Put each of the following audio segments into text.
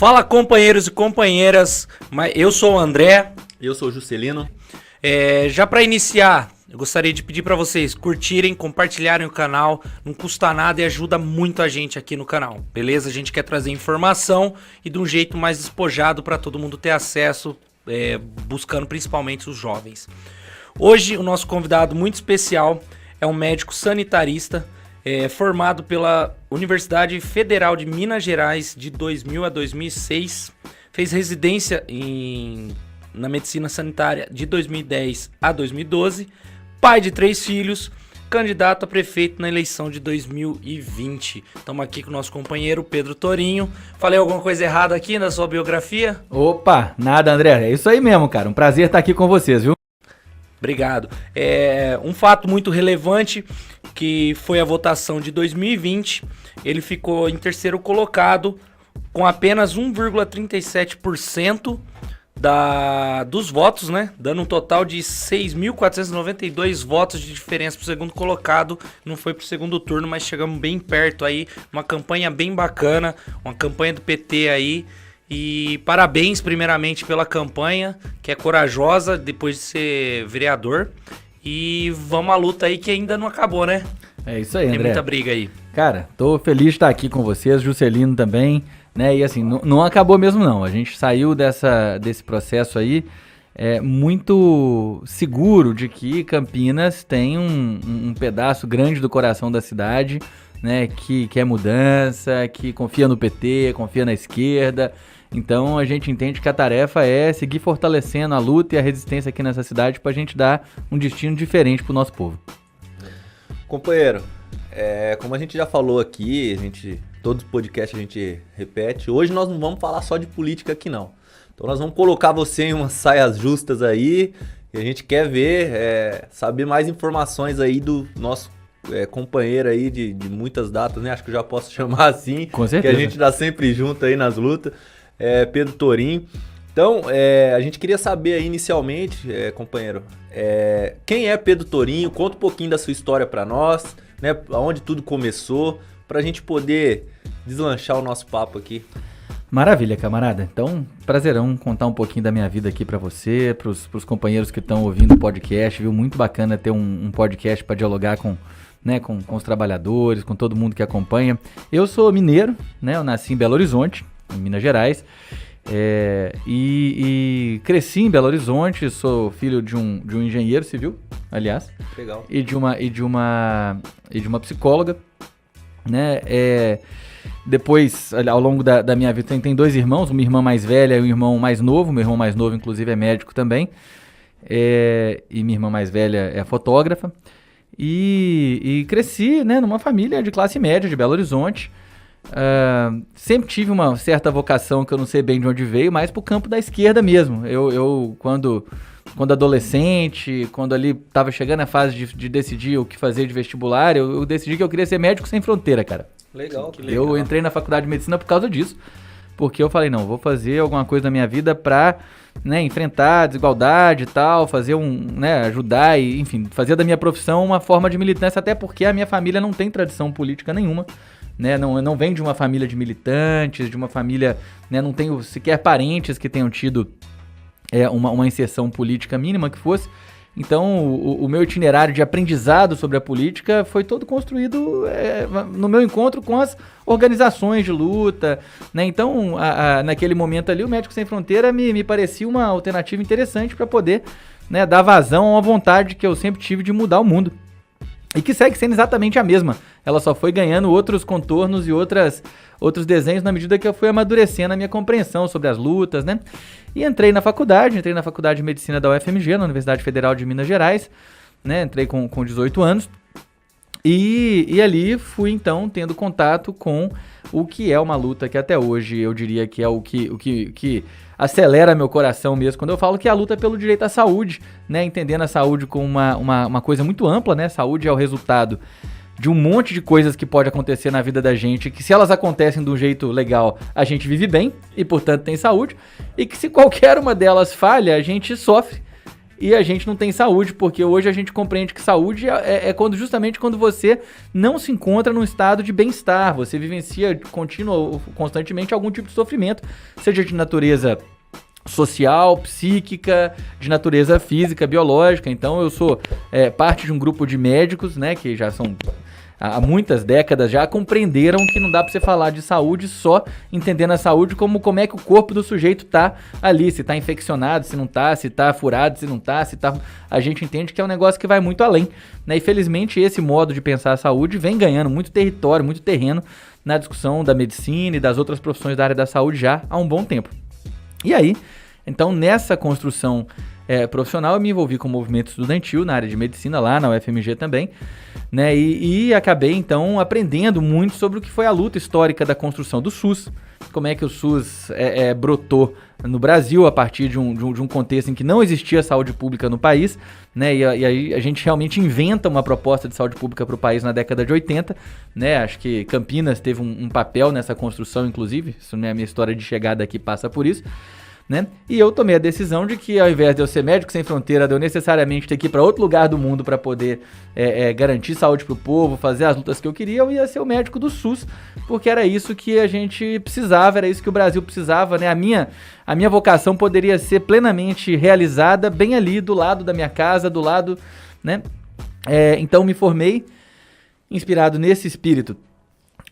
Fala, companheiros e companheiras, eu sou o André. Eu sou o Juscelino. Já para iniciar, eu gostaria de pedir para vocês curtirem, compartilharem o canal, não custa nada e ajuda muito a gente aqui no canal, beleza? A gente quer trazer informação e de um jeito mais despojado para todo mundo ter acesso, buscando principalmente os jovens. Hoje o nosso convidado muito especial é um médico sanitarista, formado pela Universidade Federal de Minas Gerais de 2000 a 2006, fez residência na medicina sanitária de 2010 a 2012, pai de 3 filhos, candidato a prefeito na eleição de 2020. Estamos aqui com o nosso companheiro Pedro Torinho. Falei alguma coisa errada aqui na sua biografia? Opa, nada, André. É isso aí mesmo, cara. Um prazer estar aqui com vocês, viu? Obrigado. Um fato muito relevante, que foi a votação de 2020, ele ficou em terceiro colocado com apenas 1,37% dos votos, né? Dando um total de 6.492 votos de diferença para o segundo colocado. Não foi para o segundo turno, mas chegamos bem perto aí. Uma campanha bem bacana, uma campanha do PT aí. E parabéns primeiramente pela campanha, que é corajosa depois de ser vereador. E vamos à luta aí que ainda não acabou, né? É isso aí, André. Tem muita briga aí. Cara, tô feliz de estar aqui com vocês, Juscelino também, né? E assim, não acabou mesmo não. A gente saiu desse processo aí muito seguro de que Campinas tem um pedaço grande do coração da cidade, né? Que quer mudança, que confia no PT, confia na esquerda. Então a gente entende que a tarefa é seguir fortalecendo a luta e a resistência aqui nessa cidade para a gente dar um destino diferente para o nosso povo. Companheiro, como a gente já falou aqui, todos os podcasts a gente repete, hoje nós não vamos falar só de política aqui não. Então nós vamos colocar você em umas saias justas aí e a gente quer ver, saber mais informações aí do nosso companheiro aí de muitas datas, né? Acho que eu já posso chamar assim. Com certeza. Que a gente tá sempre junto aí nas lutas. Pedro Torinho. Então, a gente queria saber aí inicialmente, companheiro, quem é Pedro Torinho? Conta um pouquinho da sua história para nós, né? Aonde tudo começou, pra gente poder deslanchar o nosso papo aqui. Maravilha, camarada. Então, prazerão contar um pouquinho da minha vida aqui para você, pros companheiros que estão ouvindo o podcast, viu? Muito bacana ter um podcast para dialogar com os trabalhadores, com todo mundo que acompanha. Eu sou mineiro, né? Eu nasci em Belo Horizonte, em Minas Gerais, e cresci em Belo Horizonte, sou filho de um engenheiro civil, aliás. Legal. E de uma psicóloga, né? Depois, ao longo da minha vida, tem 2 irmãos, uma irmã mais velha e um irmão mais novo. Meu irmão mais novo, inclusive, é médico também, e minha irmã mais velha é fotógrafa. E cresci, né, numa família de classe média de Belo Horizonte. Sempre tive uma certa vocação, que eu não sei bem de onde veio, mas pro campo da esquerda mesmo. Eu quando adolescente, quando ali tava chegando a fase de decidir o que fazer de vestibular, eu decidi que eu queria ser médico sem fronteira, cara. Legal, que legal. Eu entrei na faculdade de medicina por causa disso, porque eu falei, não, vou fazer alguma coisa na minha vida pra, né, enfrentar a desigualdade e tal, fazer ajudar e, enfim, fazer da minha profissão uma forma de militância, até porque a minha família não tem tradição política nenhuma, né, não vem de uma família de militantes, de uma família, né, não tenho sequer parentes que tenham tido uma inserção política mínima que fosse. Então, o meu itinerário de aprendizado sobre a política foi todo construído no meu encontro com as organizações de luta, né? Então, naquele momento ali, o Médicos Sem Fronteira me parecia uma alternativa interessante para poder, né, dar vazão a uma vontade que eu sempre tive de mudar o mundo. E que segue sendo exatamente a mesma. Ela só foi ganhando outros contornos e outros desenhos na medida que eu fui amadurecendo a minha compreensão sobre as lutas, né? E entrei na faculdade de Medicina da UFMG, na Universidade Federal de Minas Gerais, né? Entrei com 18 anos e ali fui, então, tendo contato com o que é uma luta que até hoje eu diria que é o que acelera meu coração mesmo, quando eu falo que é a luta pelo direito à saúde, né? Entendendo a saúde como uma coisa muito ampla, né? Saúde é o resultado de um monte de coisas que pode acontecer na vida da gente, que se elas acontecem de um jeito legal, a gente vive bem e, portanto, tem saúde, e que se qualquer uma delas falha, a gente sofre e a gente não tem saúde, porque hoje a gente compreende que saúde justamente quando você não se encontra num estado de bem-estar, você vivencia constantemente algum tipo de sofrimento, seja de natureza social, psíquica, de natureza física, biológica. Então eu sou parte de um grupo de médicos, né, que já são há muitas décadas já compreenderam que não dá pra você falar de saúde só entendendo a saúde como é que o corpo do sujeito tá ali, se tá infeccionado, se não tá, se tá furado, se não tá, se tá... A gente entende que é um negócio que vai muito além, né? E felizmente esse modo de pensar a saúde vem ganhando muito território, muito terreno na discussão da medicina e das outras profissões da área da saúde já há um bom tempo. E aí, então nessa construção profissional eu me envolvi com o movimento estudantil na área de medicina lá na UFMG também, né, e acabei então aprendendo muito sobre o que foi a luta histórica da construção do SUS, como é que o SUS brotou no Brasil a partir de um contexto em que não existia saúde pública no país, né, e aí a gente realmente inventa uma proposta de saúde pública para o país na década de 80, né, acho que Campinas teve um papel nessa construção, inclusive, isso não é a minha história de chegada aqui, passa por isso, né? E eu tomei a decisão de que ao invés de eu ser médico sem fronteira, de eu necessariamente ter que ir para outro lugar do mundo para poder garantir saúde para o povo, fazer as lutas que eu queria, eu ia ser o médico do SUS, porque era isso que a gente precisava, era isso que o Brasil precisava, né? A minha vocação poderia ser plenamente realizada bem ali do lado da minha casa, do lado, né? Então me formei inspirado nesse espírito.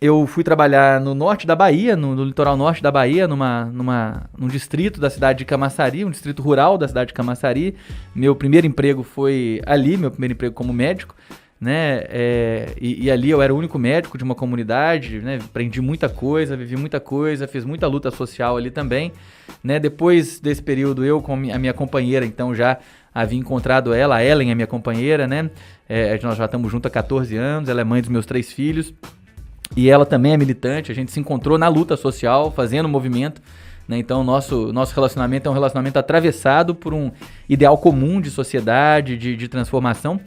Eu fui trabalhar no norte da Bahia, no litoral norte da Bahia, num distrito da cidade de Camaçari, um distrito rural da cidade de Camaçari. Meu primeiro emprego foi ali, meu primeiro emprego como médico, né? E ali eu era o único médico de uma comunidade, né? Aprendi muita coisa, vivi muita coisa, fiz muita luta social ali também, né? Depois desse período eu com a minha companheira, então já havia encontrado ela, a Ellen, a minha companheira, né? Nós já estamos juntos há 14 anos, ela é mãe dos meus 3 filhos. E ela também é militante, a gente se encontrou na luta social, fazendo movimento, né? Então nosso relacionamento é um relacionamento atravessado por um ideal comum de sociedade, de transformação.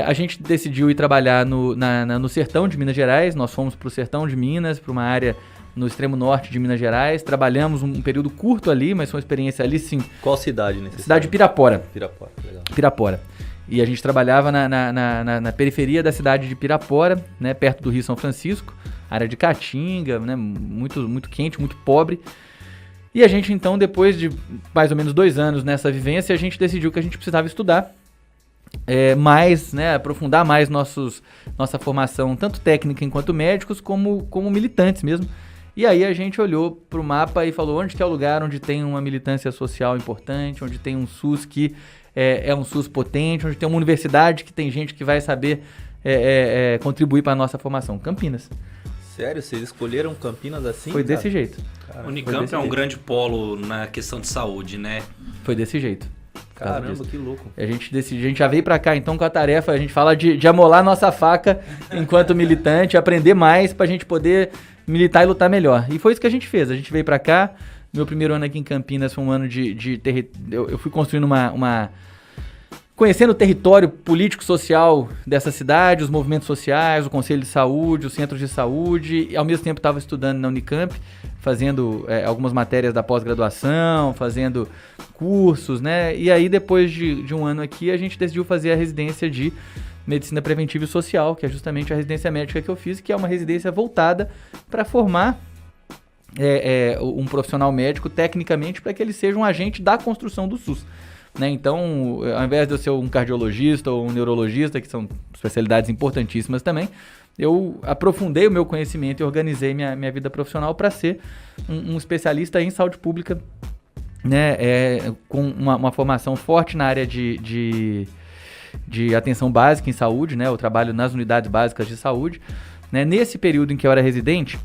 A gente decidiu ir trabalhar no sertão de Minas Gerais, nós fomos para o sertão de Minas, para uma área no extremo norte de Minas Gerais, trabalhamos um período curto ali, mas foi uma experiência ali sim. Qual cidade nesse Cidade de Pirapora. Pirapora, legal. Pirapora. E a gente trabalhava na periferia da cidade de Pirapora, né, perto do Rio São Francisco, área de Caatinga, né, muito, muito quente, muito pobre. E a gente então, depois de mais ou menos 2 anos nessa vivência, a gente decidiu que a gente precisava estudar mais, né, aprofundar mais nossa formação, tanto técnica enquanto médicos, como militantes mesmo. E aí a gente olhou para o mapa e falou onde que é o lugar onde tem uma militância social importante, onde tem um SUS que é um SUS potente, onde tem uma universidade que tem gente que vai saber contribuir para a nossa formação. Campinas. Sério? Vocês escolheram Campinas assim? Foi desse jeito. O Unicamp é um grande polo na questão de saúde, né? Foi desse jeito. Caramba, que louco. A gente já veio pra cá então com a tarefa, a gente fala de amolar nossa faca enquanto militante, aprender mais pra gente poder militar e lutar melhor. E foi isso que a gente fez, a gente veio pra cá, meu primeiro ano aqui em Campinas foi um ano eu fui construindo conhecendo o território político-social dessa cidade, os movimentos sociais, o Conselho de Saúde, os centros de saúde, e ao mesmo tempo estava estudando na Unicamp, fazendo algumas matérias da pós-graduação, fazendo cursos, né? E aí depois de um ano aqui, a gente decidiu fazer a residência de Medicina Preventiva e Social, que é justamente a residência médica que eu fiz, que é uma residência voltada para formar um profissional médico tecnicamente para que ele seja um agente da construção do SUS. Né? Então, ao invés de eu ser um cardiologista ou um neurologista, que são especialidades importantíssimas também, eu aprofundei o meu conhecimento e organizei minha vida profissional para ser um especialista em saúde pública, né? Com uma formação forte na área de atenção básica em saúde, né? Eu trabalho nas unidades básicas de saúde. Né? Nesse período em que eu era residente,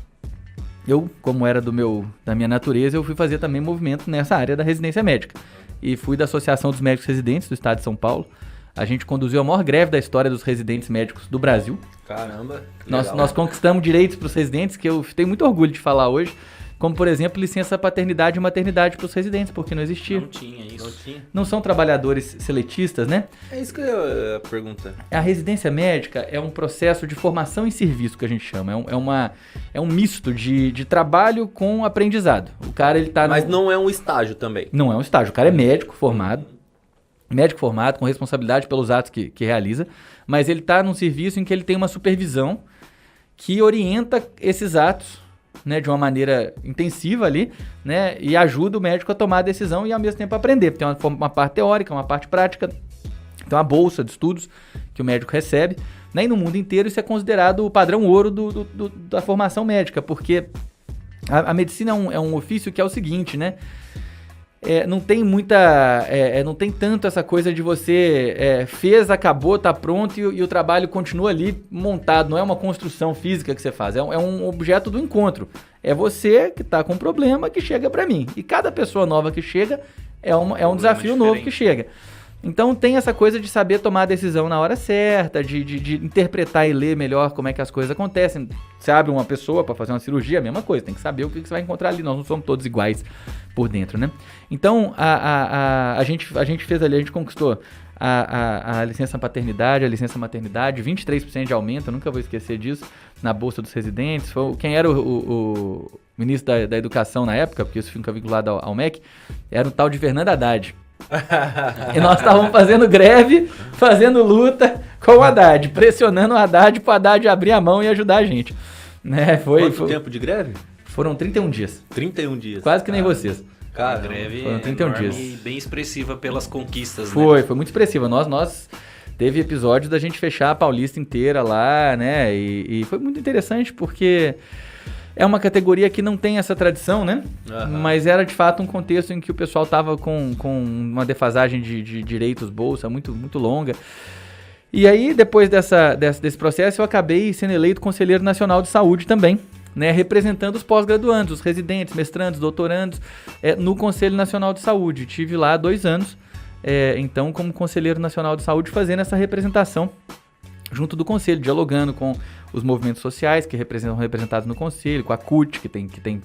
eu, como era da minha natureza, eu fui fazer também movimento nessa área da residência médica. E fui da Associação dos Médicos Residentes do Estado de São Paulo. A gente conduziu a maior greve da história dos residentes médicos do Brasil. Caramba, nós conquistamos direitos para os residentes, que eu tenho muito orgulho de falar hoje. Como, por exemplo, licença paternidade e maternidade para os residentes, porque não existia. Não tinha isso. Não tinha. Não são trabalhadores seletistas, né? É isso que eu ia perguntar. A residência médica é um processo de formação e serviço, que a gente chama. É um misto de trabalho com aprendizado. O cara, ele tá... Mas não é um estágio também. Não é um estágio. O cara é médico formado. médico formado, com responsabilidade pelos atos que realiza, mas ele está num serviço em que ele tem uma supervisão que orienta esses atos, né, de uma maneira intensiva ali, né, e ajuda o médico a tomar a decisão e ao mesmo tempo aprender. Tem uma parte teórica, uma parte prática, tem uma bolsa de estudos que o médico recebe, né, e no mundo inteiro isso é considerado o padrão ouro da formação médica, porque a medicina é um ofício que é o seguinte, né, não tem não tem tanto essa coisa de você fez, acabou, tá pronto e o trabalho continua ali montado, não é uma construção física que você faz, é um objeto do encontro. É você que tá com um problema que chega para mim. E cada pessoa nova que chega é um desafio novo que chega. Então tem essa coisa de saber tomar a decisão na hora certa, de interpretar e ler melhor como é que as coisas acontecem. Você abre uma pessoa para fazer uma cirurgia, a mesma coisa, tem que saber o que você vai encontrar ali, nós não somos todos iguais por dentro, né? Então a gente fez ali, a gente conquistou a licença paternidade, a licença maternidade, 23% de aumento, eu nunca vou esquecer disso, na Bolsa dos Residentes. Quem era o ministro da Educação na época, porque isso fica vinculado ao MEC, era o tal de Fernando Haddad. E nós estávamos fazendo greve, fazendo luta com o Haddad, pressionando o Haddad para o Haddad abrir a mão e ajudar a gente. Né? Quanto tempo de greve? Foram 31 dias. 31 dias. Quase que nem vocês. A greve foram 31 dias. E bem expressiva pelas conquistas, foi muito expressiva. Nós teve episódio da gente fechar a Paulista inteira lá, né? E foi muito interessante porque é uma categoria que não tem essa tradição, né? Uhum. Mas era de fato um contexto em que o pessoal tava com uma defasagem de direitos bolsa muito, muito longa. E aí, depois desse processo, eu acabei sendo eleito Conselheiro Nacional de Saúde também, né? Representando os pós-graduandos, os residentes, mestrandos, doutorandos, no Conselho Nacional de Saúde. Tive lá 2 anos, então, como Conselheiro Nacional de Saúde, fazendo essa representação junto do Conselho, dialogando com os movimentos sociais que são representados no Conselho, com a CUT, que tem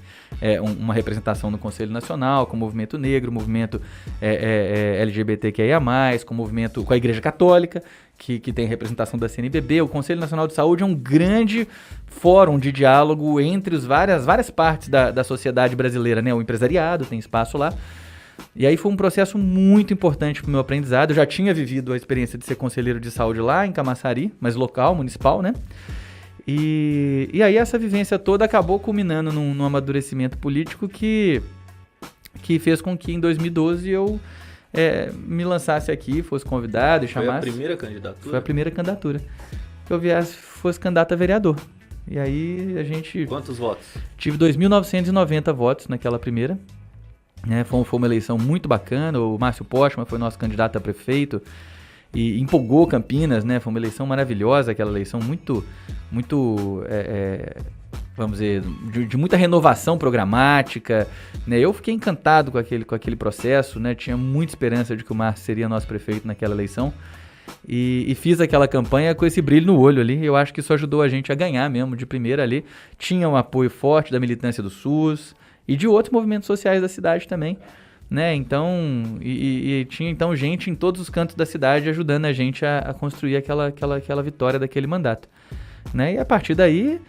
uma representação no Conselho Nacional, com o movimento negro, o movimento LGBTQIA+, com a Igreja Católica, que tem representação da CNBB. O Conselho Nacional de Saúde é um grande fórum de diálogo entre várias partes da sociedade brasileira, né? O empresariado tem espaço lá. E aí foi um processo muito importante para o meu aprendizado. Eu já tinha vivido a experiência de ser conselheiro de saúde lá em Camaçari, mas local, municipal, né? E aí essa vivência toda acabou culminando num amadurecimento político que fez com que em 2012 eu me lançasse aqui, fosse convidado e chamasse. Foi a primeira candidatura? Foi a primeira candidatura. Que eu fosse candidato a vereador. E aí a gente... Quantos votos? Tive 2.990 votos naquela primeira. Foi uma eleição muito bacana. O Márcio Postman foi nosso candidato a prefeito e empolgou Campinas, né? Foi uma eleição maravilhosa, aquela eleição muito vamos dizer, de muita renovação programática, né? Eu fiquei encantado com aquele processo, né? Tinha muita esperança de que o Márcio seria nosso prefeito naquela eleição e fiz aquela campanha com esse brilho no olho ali. Eu acho que isso ajudou a gente a ganhar mesmo de primeira ali. Tinha um apoio forte da militância do SUS e de outros movimentos sociais da cidade também, né? Então, e tinha então gente em todos os cantos da cidade ajudando a gente a construir aquela vitória daquele mandato, né? E a partir daí,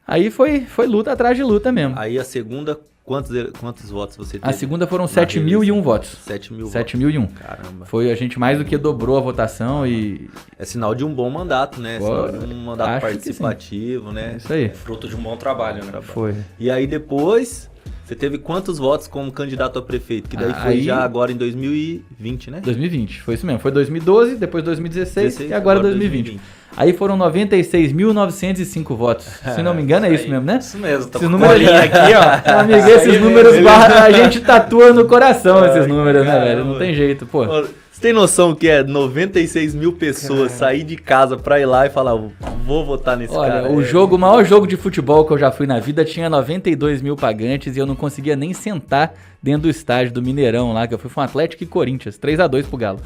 aí foi luta atrás de luta mesmo. Aí a segunda, quantos votos você teve? A segunda foram 7.001 votos. 7.001. Caramba. Foi, a gente mais do que dobrou a votação e... É sinal de um bom mandato, né? Sinal de um mandato participativo, né? Isso aí. Fruto de um bom trabalho, né? Foi. E aí depois... Você teve quantos votos como candidato a prefeito? Que daí foi já agora em 2020, né? 2020, foi isso mesmo. Foi 2012, depois 2016 e agora 2020. Aí foram 96.905 votos. Se não me engano, é isso mesmo, né? Isso mesmo. Esses números aqui, ó. Amigo, esses números a gente tatua no coração, esses números, né, velho? Não tem jeito, pô. Você tem noção que é 96 mil pessoas sair de casa pra ir lá e falar, vou votar nesse cara? Olha, o maior jogo de futebol que eu já fui na vida tinha 92 mil pagantes e eu não conseguia nem sentar dentro do estádio do Mineirão lá, que eu fui com Atlético e Corinthians, 3-2 pro Galo.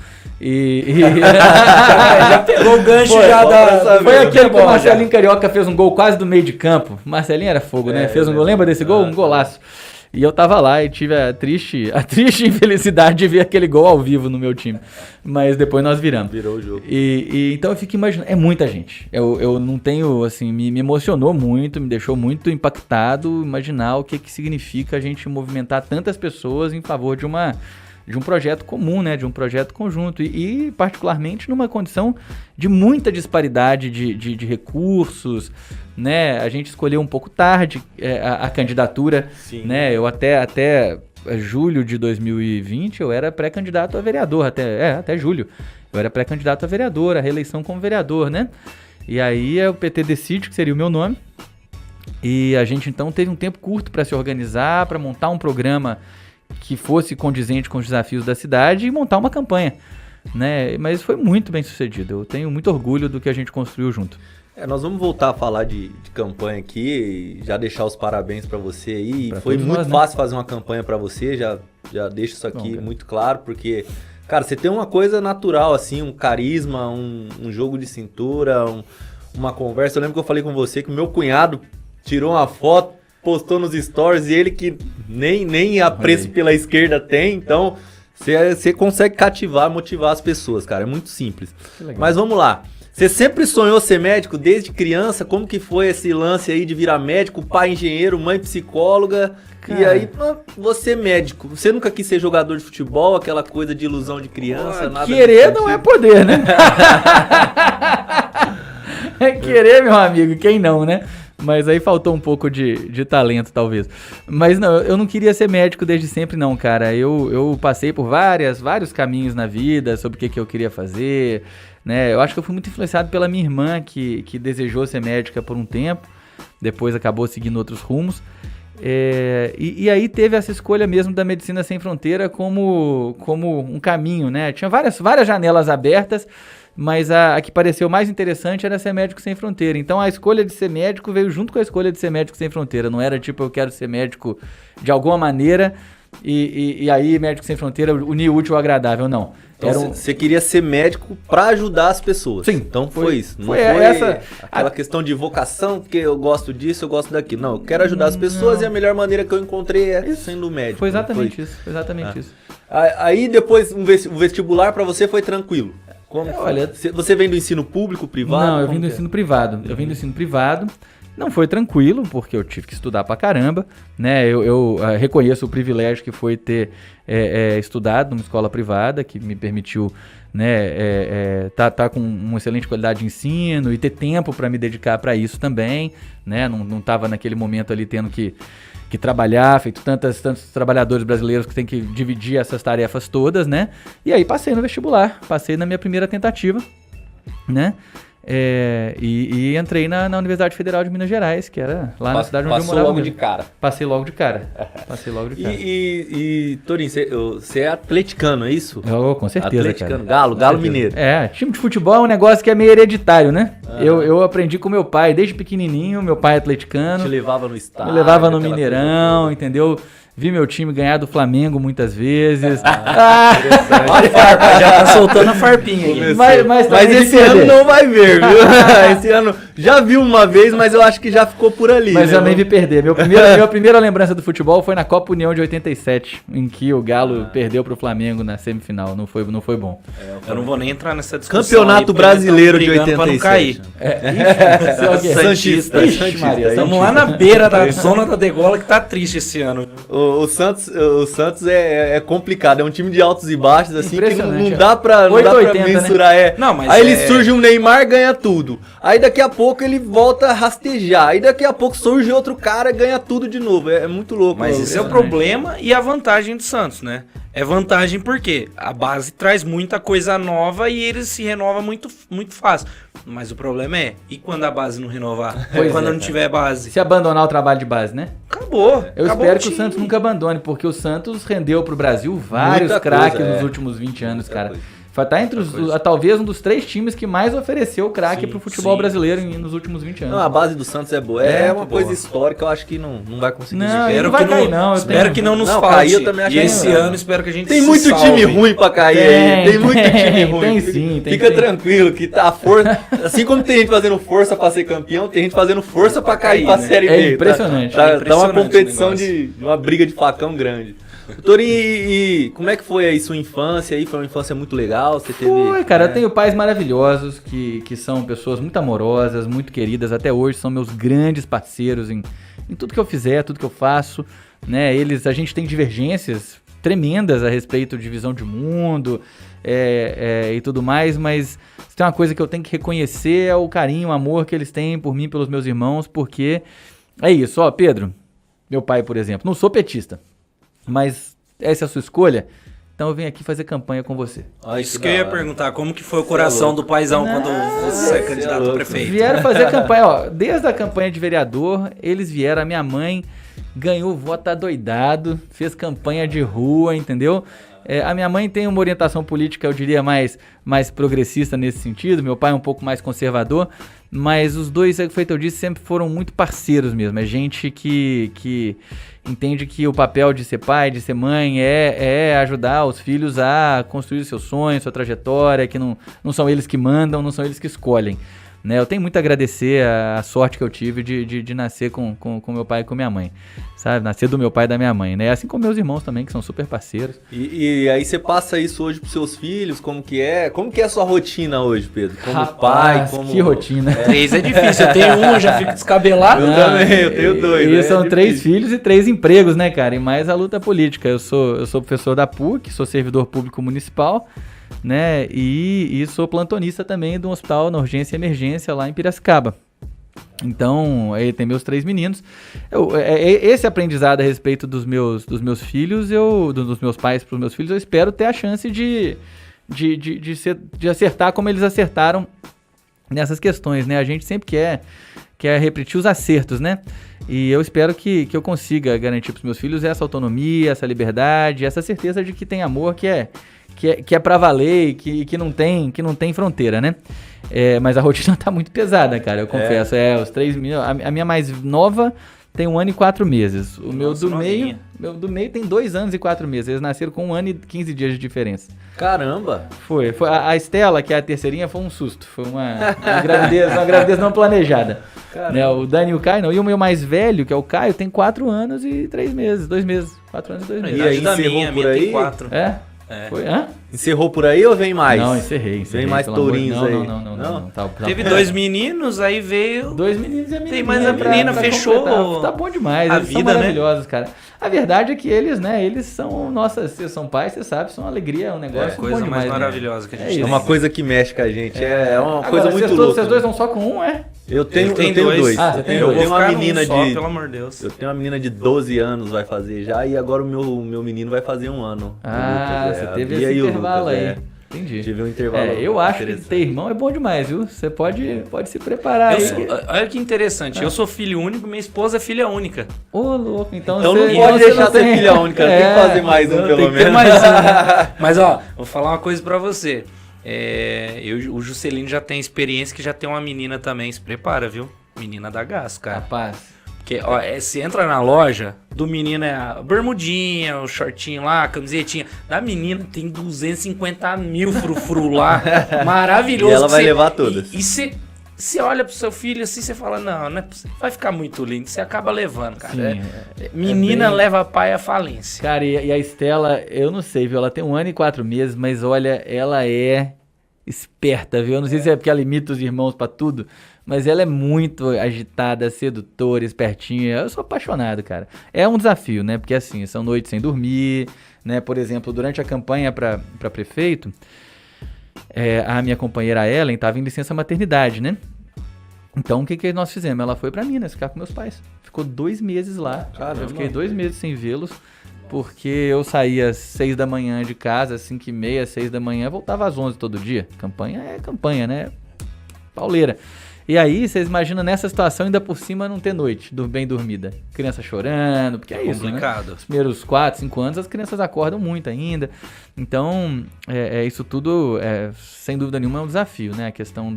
Já pegou o gancho Foi aquele que o Marcelinho Carioca fez um gol quase do meio de campo. Marcelinho era fogo, né? Fez um gol, lembra desse gol? Um golaço. E eu tava lá e tive a triste infelicidade de ver aquele gol ao vivo no meu time. Mas depois nós viramos. Virou o jogo. E então eu fico imaginando, é muita gente. Eu não tenho, assim, me emocionou muito, me deixou muito impactado imaginar o que significa a gente movimentar tantas pessoas em favor de uma um projeto comum, né? De um projeto conjunto. E particularmente numa condição de muita disparidade de recursos, né? A gente escolheu um pouco tarde a candidatura, Sim. né? Eu até julho de 2020 eu era pré-candidato a vereador, até julho. Eu era pré-candidato a vereador, a reeleição como vereador, né? E aí o PT decide, que seria o meu nome, e a gente então teve um tempo curto para se organizar, para montar um programa que fosse condizente com os desafios da cidade e montar uma campanha, né? Mas foi muito bem sucedido, eu tenho muito orgulho do que a gente construiu junto. Nós vamos voltar a falar de campanha aqui e já deixar os parabéns para você aí. Pra Foi todos muito nós, né? fácil fazer uma campanha para você, já deixo isso aqui muito claro, porque, cara, você tem uma coisa natural, assim, um carisma, um jogo de cintura, uma conversa. Eu lembro que eu falei com você que o meu cunhado tirou uma foto, postou nos stories, e ele que nem apreço pela esquerda tem, então você consegue cativar, motivar as pessoas, cara, é muito simples. Mas vamos lá. Você sempre sonhou ser médico desde criança? Como que foi esse lance aí de virar médico, pai engenheiro, mãe psicóloga? Cara. E aí, você médico, você nunca quis ser jogador de futebol, aquela coisa de ilusão de criança? Nada querer não é poder, né? Querer, meu amigo, quem não, né? Mas aí faltou um pouco de talento, talvez. Mas não, eu não queria ser médico desde sempre, não, cara. Eu passei por vários caminhos na vida sobre o que eu queria fazer, né? Eu acho que eu fui muito influenciado pela minha irmã, que desejou ser médica por um tempo, depois acabou seguindo outros rumos. E aí teve essa escolha mesmo da Medicina Sem Fronteira como um caminho, né? Tinha várias janelas abertas, mas a que pareceu mais interessante era ser médico sem fronteira. Então a escolha de ser médico veio junto com a escolha de ser médico sem fronteira. Não era tipo, eu quero ser médico de alguma maneira e aí médico sem fronteira unir o útil ao agradável, não. Então você queria ser médico para ajudar as pessoas. Sim. Então foi isso. Não foi foi aquela questão de vocação, porque eu gosto disso, eu gosto daquilo. Não, eu quero ajudar as pessoas e a melhor maneira que eu encontrei é sendo médico. Foi exatamente isso. Aí depois o vestibular para você foi tranquilo. Olha, você vem do ensino público, privado? Não, eu vim do ensino privado. Eu vim do ensino privado. Não foi tranquilo, porque eu tive que estudar pra caramba, né? Eu reconheço o privilégio que foi ter estudado numa escola privada, que me permitiu, né, tá com uma excelente qualidade de ensino e ter tempo para me dedicar para isso também, né? Não tava naquele momento ali tendo que trabalhar, feito tantos trabalhadores brasileiros que tem que dividir essas tarefas todas, né? E aí passei no vestibular, passei na minha primeira tentativa, né? E entrei na Universidade Federal de Minas Gerais, que era lá na cidade onde eu morava. Passou logo de cara. Passei logo de cara. E Torinho, você é atleticano, é isso? Com certeza, atleticano, cara. Galo mineiro. Time de futebol é um negócio que é meio hereditário, né? Eu aprendi com meu pai, desde pequenininho, meu pai é atleticano. Te levava no estádio. Me levava no Mineirão, entendeu? Vi meu time ganhar do Flamengo muitas vezes. Já tá soltando a farpinha aí. Mas esse ano não vai ver, viu? Esse ano já viu uma vez, mas eu acho que já ficou por ali. Mas eu nem vi perder. Minha primeira lembrança do futebol foi na Copa União de 87, em que o Galo perdeu pro Flamengo na semifinal. Não foi bom. Eu não vou nem entrar nessa discussão. Campeonato Brasileiro de 87. Pra não cair. Santista. Estamos lá na beira da zona da degola que tá triste esse ano. O Santos é complicado, é um time de altos e baixos, assim, que não dá pra mensurar. Né? Aí ele surge um Neymar, ganha tudo. Aí daqui a pouco ele volta a rastejar. Aí daqui a pouco surge outro cara, ganha tudo de novo. É muito louco. Mas esse é o problema e a vantagem do Santos, né? É vantagem porque a base traz muita coisa nova e ele se renova muito, muito fácil. Mas o problema e quando a base não renovar? Quando não tiver base? Se abandonar o trabalho de base, né? Acabou. Eu espero que o Santos nunca abandone, porque o Santos rendeu pro Brasil vários craques nos últimos 20 anos, cara. Tá entre talvez um dos 3 times que mais ofereceu craque pro futebol brasileiro nos últimos 20 anos. Não, a base do Santos é boa. É uma coisa histórica, eu acho que não vai conseguir. Espero que não nos falte. Cair, eu também acho e esse ano espero que a gente tem muito time ruim pra cair aí. Tem muito time ruim. Tem sim. Fica tranquilo que tá a força. Assim como tem gente fazendo força pra ser campeão, tem gente fazendo força pra cair pra Série B. É impressionante. Tá uma competição de uma briga de facão grande. Doutor, e como é que foi aí sua infância? Foi uma infância muito legal? Você teve, cara, eu tenho pais maravilhosos que são pessoas muito amorosas, muito queridas. Até hoje são meus grandes parceiros em tudo que eu fizer, tudo que eu faço, né? A gente tem divergências tremendas a respeito de visão de mundo e tudo mais, mas se tem uma coisa que eu tenho que reconhecer é o carinho, o amor que eles têm por mim, pelos meus irmãos, porque é isso, ó, Pedro, meu pai, por exemplo, não sou petista, mas essa é a sua escolha, então eu venho aqui fazer campanha com você. Ai, Isso que eu ia perguntar, como que foi o coração do paizão quando você é candidato a prefeito? Vieram fazer campanha, ó, desde a campanha de vereador, eles vieram, a minha mãe ganhou voto adoidado, fez campanha de rua, entendeu? A minha mãe tem uma orientação política, eu diria, mais progressista nesse sentido, meu pai é um pouco mais conservador, mas os dois, feito eu disse, sempre foram muito parceiros mesmo, é gente que entende que o papel de ser pai, de ser mãe é ajudar os filhos a construir seus sonhos, sua trajetória, que não são eles que mandam, não são eles que escolhem. Né, eu tenho muito a agradecer a sorte que eu tive de nascer com meu pai e com minha mãe, sabe? Nascer do meu pai e da minha mãe, né? Assim como meus irmãos também, que são super parceiros. E aí você passa isso hoje pros seus filhos, como que é? Como que é a sua rotina hoje, Pedro? Como Rapaz, pai, como... que rotina. 3 é difícil, eu tenho um, eu já fico descabelado. Eu também, eu tenho 2. E são 3 filhos e 3 empregos, né, cara? E mais a luta política. Eu sou professor da PUC, sou servidor público municipal, né? E sou plantonista também de um hospital na urgência e emergência lá em Piracicaba. Então, aí tem meus 3 meninos. Esse aprendizado a respeito dos meus filhos, dos meus pais para os meus filhos, eu espero ter a chance de acertar como eles acertaram nessas questões, né? A gente sempre quer repetir os acertos, né? E eu espero que eu consiga garantir para os meus filhos essa autonomia, essa liberdade, essa certeza de que tem amor, que é pra valer e que não tem fronteira, né? Mas a rotina tá muito pesada, cara, eu confesso. Os 3 meninos, a minha mais nova tem 1 ano e 4 meses. O meu do meio tem 2 anos e 4 meses. Eles nasceram com 1 ano e 15 dias de diferença. Caramba! Foi a Estela, que é a terceirinha, foi um susto. Foi uma gravidez não planejada. Né, o Dani e o Caio não. E o meu mais velho, que é o Caio, tem 4 anos e 3 meses. 2 meses. 4 anos e 2 meses. E aí, da encerrou por aí? tem 4. Foi, hã? Encerrou por aí ou vem mais? Não, encerrei. Vem mais tourinhos aí? Não. Tá, Teve 2 meninos, aí veio... 2 meninos e a menina. Tem mais a menina, fechou Tá bom demais, a eles vida, são maravilhosos, cara. A verdade é que eles são, vocês são pais, você sabe, são uma alegria, é um negócio bom coisa demais, mais maravilhosa que a gente tem. É uma coisa que mexe com a gente, é uma Agora, coisa muito vocês louca. Vocês dois vão só com um, Eu tenho 2. Ah, você tem eu 2. tenho uma Vou ficar menina num só, de... pelo amor de Deus. Eu tenho uma menina de 12 anos, vai fazer já, e agora o meu menino vai fazer 1 ano. Você teve esse intervalo aí. Entendi. Tive um intervalo. Eu acho que ter irmão é bom demais, viu? Você pode se preparar aí. Olha que interessante, eu sou filho único, minha esposa é filha única. Ô, louco, então Então você não pode deixar não ser tem- filha única, tem que fazer mais um pelo menos. Mas ó, vou falar uma coisa pra você. O Juscelino já tem experiência, que já tem uma menina também, se prepara, viu? Menina da gás, cara. Rapaz. Porque, ó, você entra na loja, do menino é a bermudinha, o shortinho lá, a camisetinha. Da menina tem 250 mil frufru lá, maravilhoso. E ela vai Você- levar todas. E você olha pro seu filho assim, você fala, não é possível, vai ficar muito lindo. Você acaba levando, cara. Sim, Menina bem- leva pai à falência. Cara, e a Estela, eu não sei, viu? Ela tem 1 ano e 4 meses, mas olha, ela é esperta, viu? Eu não sei se é porque ela imita os irmãos pra tudo, mas ela é muito agitada, sedutora, espertinha. Eu sou apaixonado, cara. É um desafio, né? Porque assim, são noites sem dormir, né? Por exemplo, durante a campanha pra prefeito, a minha companheira Ellen tava em licença maternidade, né? Então, o que nós fizemos? Ela foi pra Minas ficar com meus pais. Ficou 2 meses lá. Caramba. Eu fiquei 2 meses sem vê-los, porque eu saía às 6 da manhã de casa, às 5h30, 6 da manhã, voltava às 11 todo dia. Campanha é campanha, né? Pauleira. E aí, vocês imaginam nessa situação, ainda por cima não ter noite, bem dormida. Criança chorando, porque é isso, né? Complicado. Os primeiros 4, 5 anos, as crianças acordam muito ainda. Então, isso tudo, sem dúvida nenhuma, é um desafio, né? A questão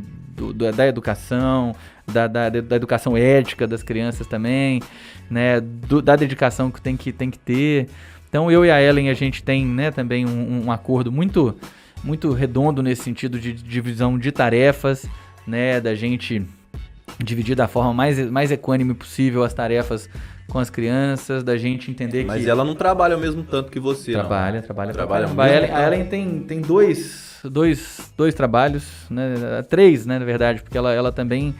da educação, da educação ética das crianças também, né? Da dedicação que tem que ter. Então, eu e a Ellen, a gente tem, né, também um acordo muito, muito redondo nesse sentido de divisão de tarefas, né? Da gente dividir da forma mais equânime possível as tarefas com as crianças, da gente entender Mas que... ela não trabalha o mesmo tanto que você, Trabalha não. pra Trabalha caramba. muito. A Ellen tem dois trabalhos, né? 3, né, na verdade, porque ela também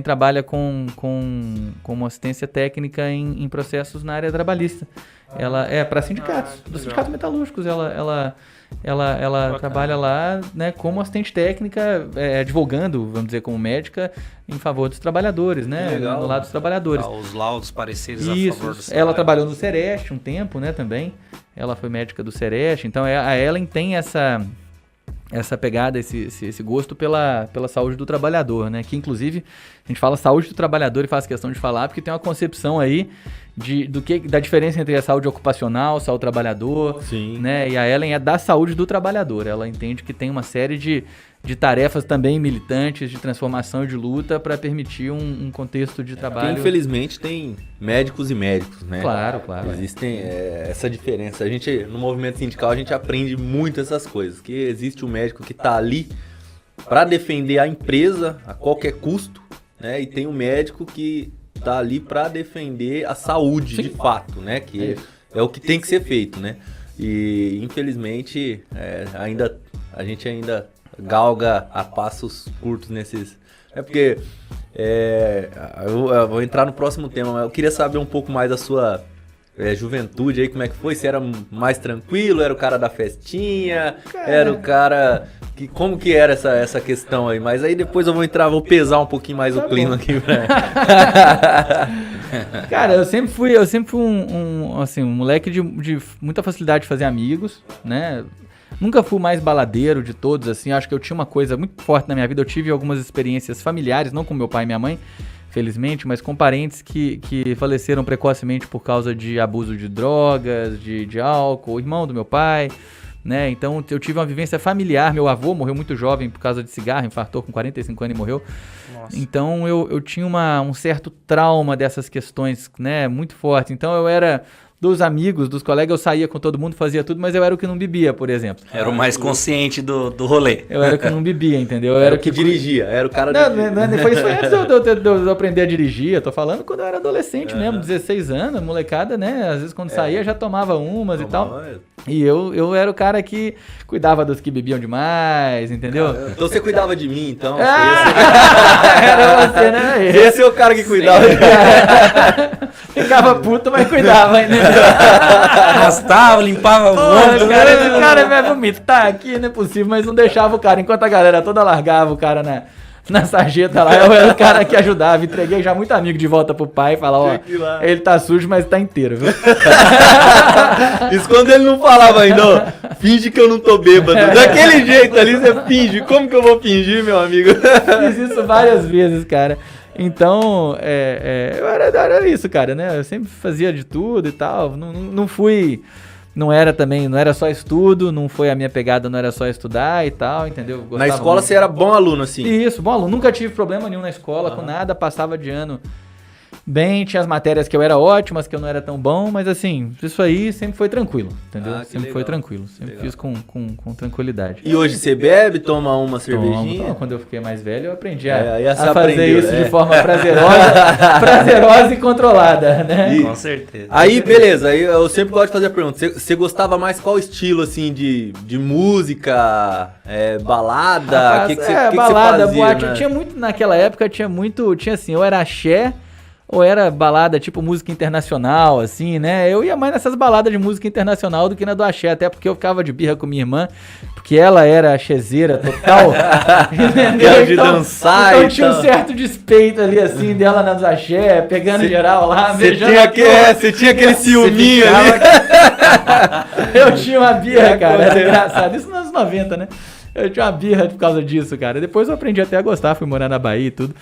trabalha com assistência técnica em processos na área trabalhista. Ela é para sindicatos, dos sindicatos metalúrgicos. Ela trabalha lá, né, como assistente técnica, advogando, vamos dizer, como médica, em favor dos trabalhadores, né? Legal. Do lado dos trabalhadores. Os laudos, pareceres a Isso, favor do ela trabalhou no Sereste um tempo, né, também. Ela foi médica do Sereste, então a Ellen tem essa pegada, esse gosto pela saúde do trabalhador, né? Que inclusive a gente fala saúde do trabalhador e faz questão de falar porque tem uma concepção aí da diferença entre a saúde ocupacional, saúde do trabalhador, Sim. né? E a Ellen é da saúde do trabalhador. Ela entende que tem uma série de tarefas também militantes, de transformação e de luta para permitir um contexto de trabalho. Porque, infelizmente, tem médicos e médicos, né? Claro. Existem essa diferença. A gente, no movimento sindical, a gente aprende muito essas coisas. Que existe um médico que está ali para defender a empresa a qualquer custo, né? E tem um médico que está ali para defender a saúde, de fato, né? Que é o que tem que ser feito, né? E, infelizmente, a gente ainda galga a passos curtos nesses... porque eu vou entrar no próximo tema, mas eu queria saber um pouco mais da sua juventude aí, como é que foi? Se era mais tranquilo, era o cara da festinha, era o cara... Como que era essa questão aí? Mas aí depois vou pesar um pouquinho mais o clima aqui pra... Cara, eu sempre fui um moleque de muita facilidade de fazer amigos, né? Nunca fui mais baladeiro de todos, assim. Acho que eu tinha uma coisa muito forte na minha vida. Eu tive algumas experiências familiares, não com meu pai e minha mãe, felizmente, mas com parentes que faleceram precocemente por causa de abuso de drogas, de álcool, o irmão do meu pai, né? Então eu tive uma vivência familiar. Meu avô morreu muito jovem por causa de cigarro, infartou com 45 anos e morreu. Nossa. Então eu tinha um certo trauma dessas questões, né? Muito forte. Então eu era... dos amigos, dos colegas, eu saía com todo mundo, fazia tudo, mas eu era o que não bebia, por exemplo. Era o mais consciente do rolê. Eu era o que não bebia, entendeu? Eu era o que dirigia, era o cara... Foi isso antes de eu aprender a dirigir. Eu tô falando quando eu era adolescente mesmo, 16 anos, molecada, né? Às vezes quando saía já tomava umas e tal. E eu era o cara que cuidava dos que bebiam demais, entendeu? Então você cuidava de mim, então. Era você, né? Esse é o cara que cuidava de mim. Ficava puto, mas cuidava ainda. Arrastava, limpava o ombro. O cara vai vomitar aqui, não é possível, mas não deixava o cara. Enquanto a galera toda largava o cara na sarjeta lá, eu era o cara que ajudava. Entreguei já muito amigo de volta pro pai e falava, ele tá sujo, mas tá inteiro, viu? Isso quando ele não falava ainda, ó, finge que eu não tô bêbado. Daquele jeito ali, você finge. Como que eu vou fingir, meu amigo? Fiz isso várias vezes, cara. Então, eu era isso, cara, né? Eu sempre fazia de tudo e tal. Não era só estudo, não foi a minha pegada, não era só estudar e tal, entendeu? Gostava na escola muito. Você era bom aluno, assim? Isso, bom aluno. Nunca tive problema nenhum na escola, com nada, passava de ano bem, tinha as matérias que eu era ótimo, as que eu não era tão bom, mas assim, isso aí sempre foi tranquilo, entendeu? Sempre legal. foi tranquilo, sempre fiz com tranquilidade. E hoje você bebe, toma uma cervejinha? Tomo. Quando eu fiquei mais velho, eu aprendi a fazer aprendeu, isso de forma prazerosa e controlada, né? Com certeza. Aí, beleza, aí eu sempre gosto de fazer a pergunta, você gostava mais qual estilo, assim, de música, balada? Rapaz, que você balada, fazia, boate, né? tinha muito, naquela época tinha assim, ou era axé, ou era balada tipo música internacional, assim, né? Eu ia mais nessas baladas de música internacional do que na do axé, até porque eu ficava de birra com minha irmã, porque ela era axézeira total, entendeu? De dançar então e tinha um certo despeito ali, assim, dela nas axé, pegando geral lá, beijando. Você tinha aquele ciúminho ali. Eu tinha uma birra, cara, era engraçado. Isso nos anos 90, né? Eu tinha uma birra por causa disso, cara. Depois eu aprendi até a gostar, fui morar na Bahia e tudo.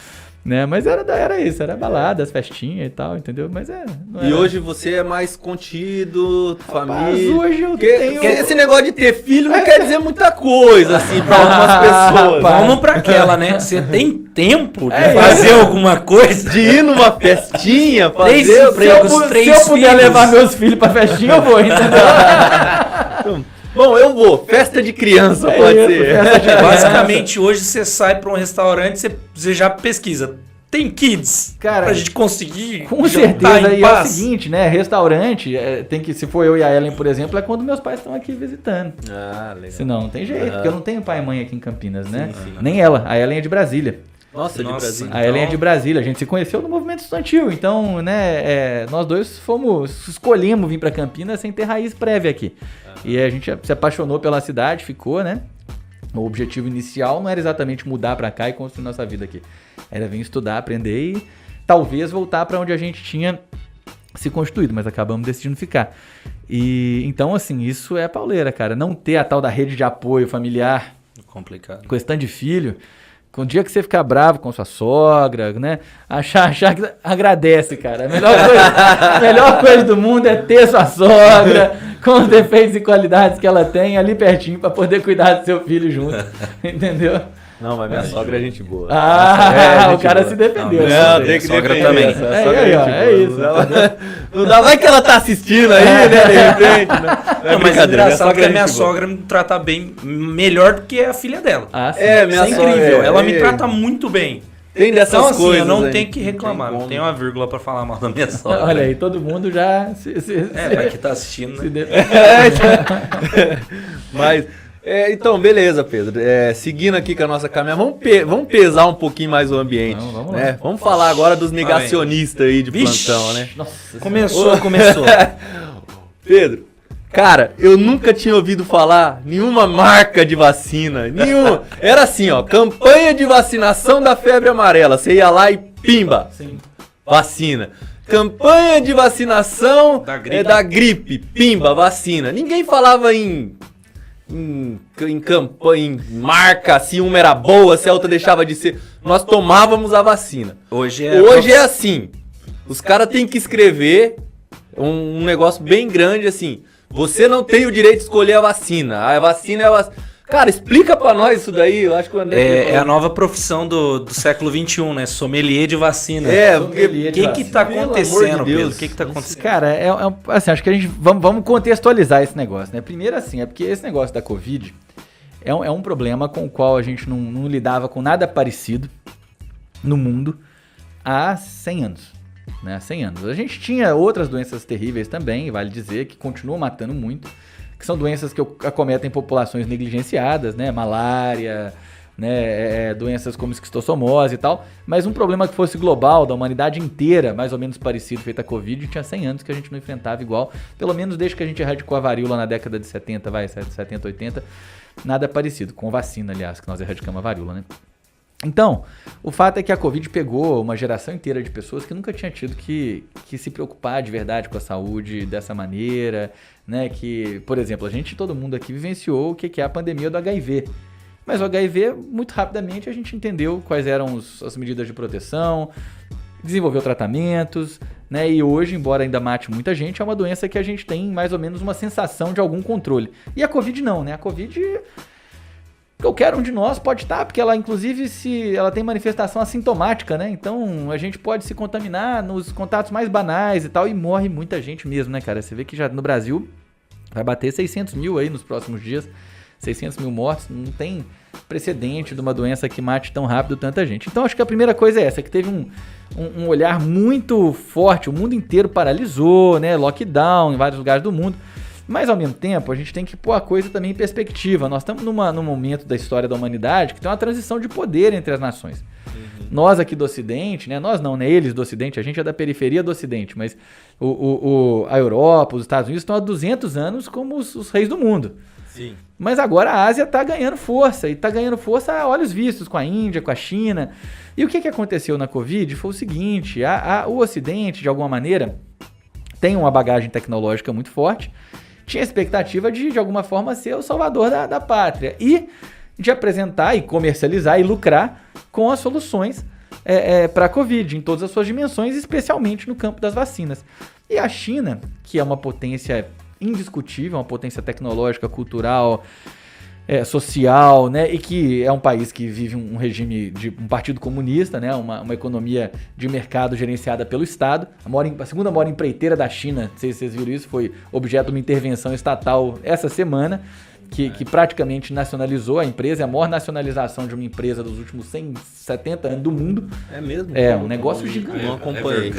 Né? Mas era isso, era balada, as festinhas e tal, entendeu? Mas não era... E hoje você é mais contido, família... Mas hoje eu tenho... Esse negócio de ter filho não quer dizer muita coisa, assim, pra algumas pessoas. Vamos pra aquela, né? Você tem tempo de fazer alguma coisa? De ir numa festinha, Três fazer... empregos, Se eu puder levar meus filhos pra festinha, eu vou, entendeu? Bom, eu vou. Festa de criança, pode ser. Basicamente, hoje você sai pra um restaurante, você já pesquisa. tem kids? Cara, pra gente conseguir Com jantar certeza, em e é o paz? seguinte, né? Restaurante, tem que, se for eu e a Ellen, por exemplo, é quando meus pais estão aqui visitando. Ah, legal. Senão, não tem jeito, porque eu não tenho pai e mãe aqui em Campinas, né? Sim. Nem ela, a Ellen é de Brasília. Nossa, de Nossa, Brasil. A Ellen é de Brasília, a gente se conheceu no movimento estudantil, então, né, nós dois escolhemos vir pra Campinas sem ter raiz prévia aqui. E a gente se apaixonou pela cidade, ficou, né? O objetivo inicial não era exatamente mudar pra cá e construir nossa vida aqui. Era vir estudar, aprender e talvez voltar pra onde a gente tinha se constituído, mas acabamos decidindo ficar. E então, assim, isso é pauleira, cara. Não ter a tal da rede de apoio familiar Complicado. com esse tanto de filho. Com o dia que você ficar bravo com sua sogra, né? Achar que agradece, cara. A melhor coisa do mundo é ter sua sogra com os defeitos e qualidades que ela tem ali pertinho pra poder cuidar do seu filho junto. Entendeu? Não, mas minha sogra é gente boa. O cara se defendeu. Não, tem que sogra também. É isso. Não dá, vai que ela tá assistindo aí, né, de repente. Né? Não, mas é engraçado que a minha sogra me trata bem, melhor do que a filha dela. Sim. Isso é incrível. Ela me trata muito bem. Tem dessas Então, assim, coisas eu não aí. tenho que reclamar. Não tem uma vírgula pra falar mal da minha sogra. Olha aí, todo mundo já Vai que tá assistindo, né? Mas, então, beleza, Pedro. Seguindo aqui com a nossa caminhada, vamos pesar um pouquinho mais o ambiente. Não, vamos né? lá. Vamos falar agora dos negacionistas aí de plantão, né? Nossa, Começou. Pedro, cara, eu nunca tinha ouvido falar nenhuma marca de vacina. Nenhuma. Era assim, ó, campanha de vacinação da febre amarela. Você ia lá e pimba, sim. vacina. Campanha de vacinação Da gripe. da gripe, pimba, vacina. Ninguém falava em campanha, em marca, se uma era boa, se a outra deixava de ser. Nós tomávamos a vacina. Hoje é assim. Os caras têm que escrever um negócio bem grande assim. Você não tem o direito de escolher a vacina. A vacina é a vacina. Cara, explica pra nós isso daí. Eu acho que o André... É a nova profissão do século XXI, né? Sommelier de vacina. Sommelier de O que tá Pelo acontecendo, amor de Deus. Pedro? O que tá acontecendo? Cara, assim, acho que a gente vamos contextualizar esse negócio, né? Primeiro assim, é porque esse negócio da Covid é um problema com o qual a gente não lidava com nada parecido no mundo há 100 anos, né? Há 100 anos. A gente tinha outras doenças terríveis também, vale dizer, que continuam matando muito, que são doenças que acometem populações negligenciadas, né? Malária, né? Doenças como esquistossomose e tal, mas um problema que fosse global, da humanidade inteira, mais ou menos parecido, feito a Covid, tinha 100 anos que a gente não enfrentava igual, pelo menos desde que a gente erradicou a varíola na década de 70, 70, 80, nada parecido, com vacina, aliás, que nós erradicamos a varíola, né? Então, o fato é que a Covid pegou uma geração inteira de pessoas que nunca tinha tido que se preocupar de verdade com a saúde dessa maneira, né? Que, por exemplo, todo mundo aqui vivenciou o que é a pandemia do HIV. Mas o HIV, muito rapidamente, a gente entendeu quais eram as medidas de proteção, desenvolveu tratamentos, né? E hoje, embora ainda mate muita gente, é uma doença que a gente tem mais ou menos uma sensação de algum controle. E a Covid não, né? A Covid... Qualquer um de nós pode estar, porque ela, inclusive, ela tem manifestação assintomática, né? Então, a gente pode se contaminar nos contatos mais banais e tal, e morre muita gente mesmo, né, cara? Você vê que já no Brasil vai bater 600 mil aí nos próximos dias, 600 mil mortes, não tem precedente de uma doença que mate tão rápido tanta gente. Então, acho que a primeira coisa é essa, que teve um olhar muito forte, o mundo inteiro paralisou, né? Lockdown em vários lugares do mundo. Mas, ao mesmo tempo, a gente tem que pôr a coisa também em perspectiva. Nós estamos num momento da história da humanidade que tem uma transição de poder entre as nações. Uhum. Nós aqui do Ocidente, né? Nós não, né? Eles do Ocidente, a gente é da periferia do Ocidente, mas a Europa, os Estados Unidos estão há 200 anos como os reis do mundo. Sim. Mas agora a Ásia está ganhando força, e está ganhando força a olhos vistos com a Índia, com a China. E o que aconteceu na Covid foi o seguinte, o Ocidente, de alguma maneira, tem uma bagagem tecnológica muito forte, tinha a expectativa de alguma forma, ser o salvador da pátria e de apresentar e comercializar e lucrar com as soluções para a Covid, em todas as suas dimensões, especialmente no campo das vacinas. E a China, que é uma potência indiscutível, uma potência tecnológica, cultural, social, né, e que é um país que vive um regime de um partido comunista, né, uma economia de mercado gerenciada pelo Estado. A segunda maior empreiteira da China, não sei se vocês viram isso, foi objeto de uma intervenção estatal essa semana. que praticamente nacionalizou a empresa, é a maior nacionalização de uma empresa dos últimos 170 anos do mundo. É mesmo? É um negócio gigante. Não acompanhei.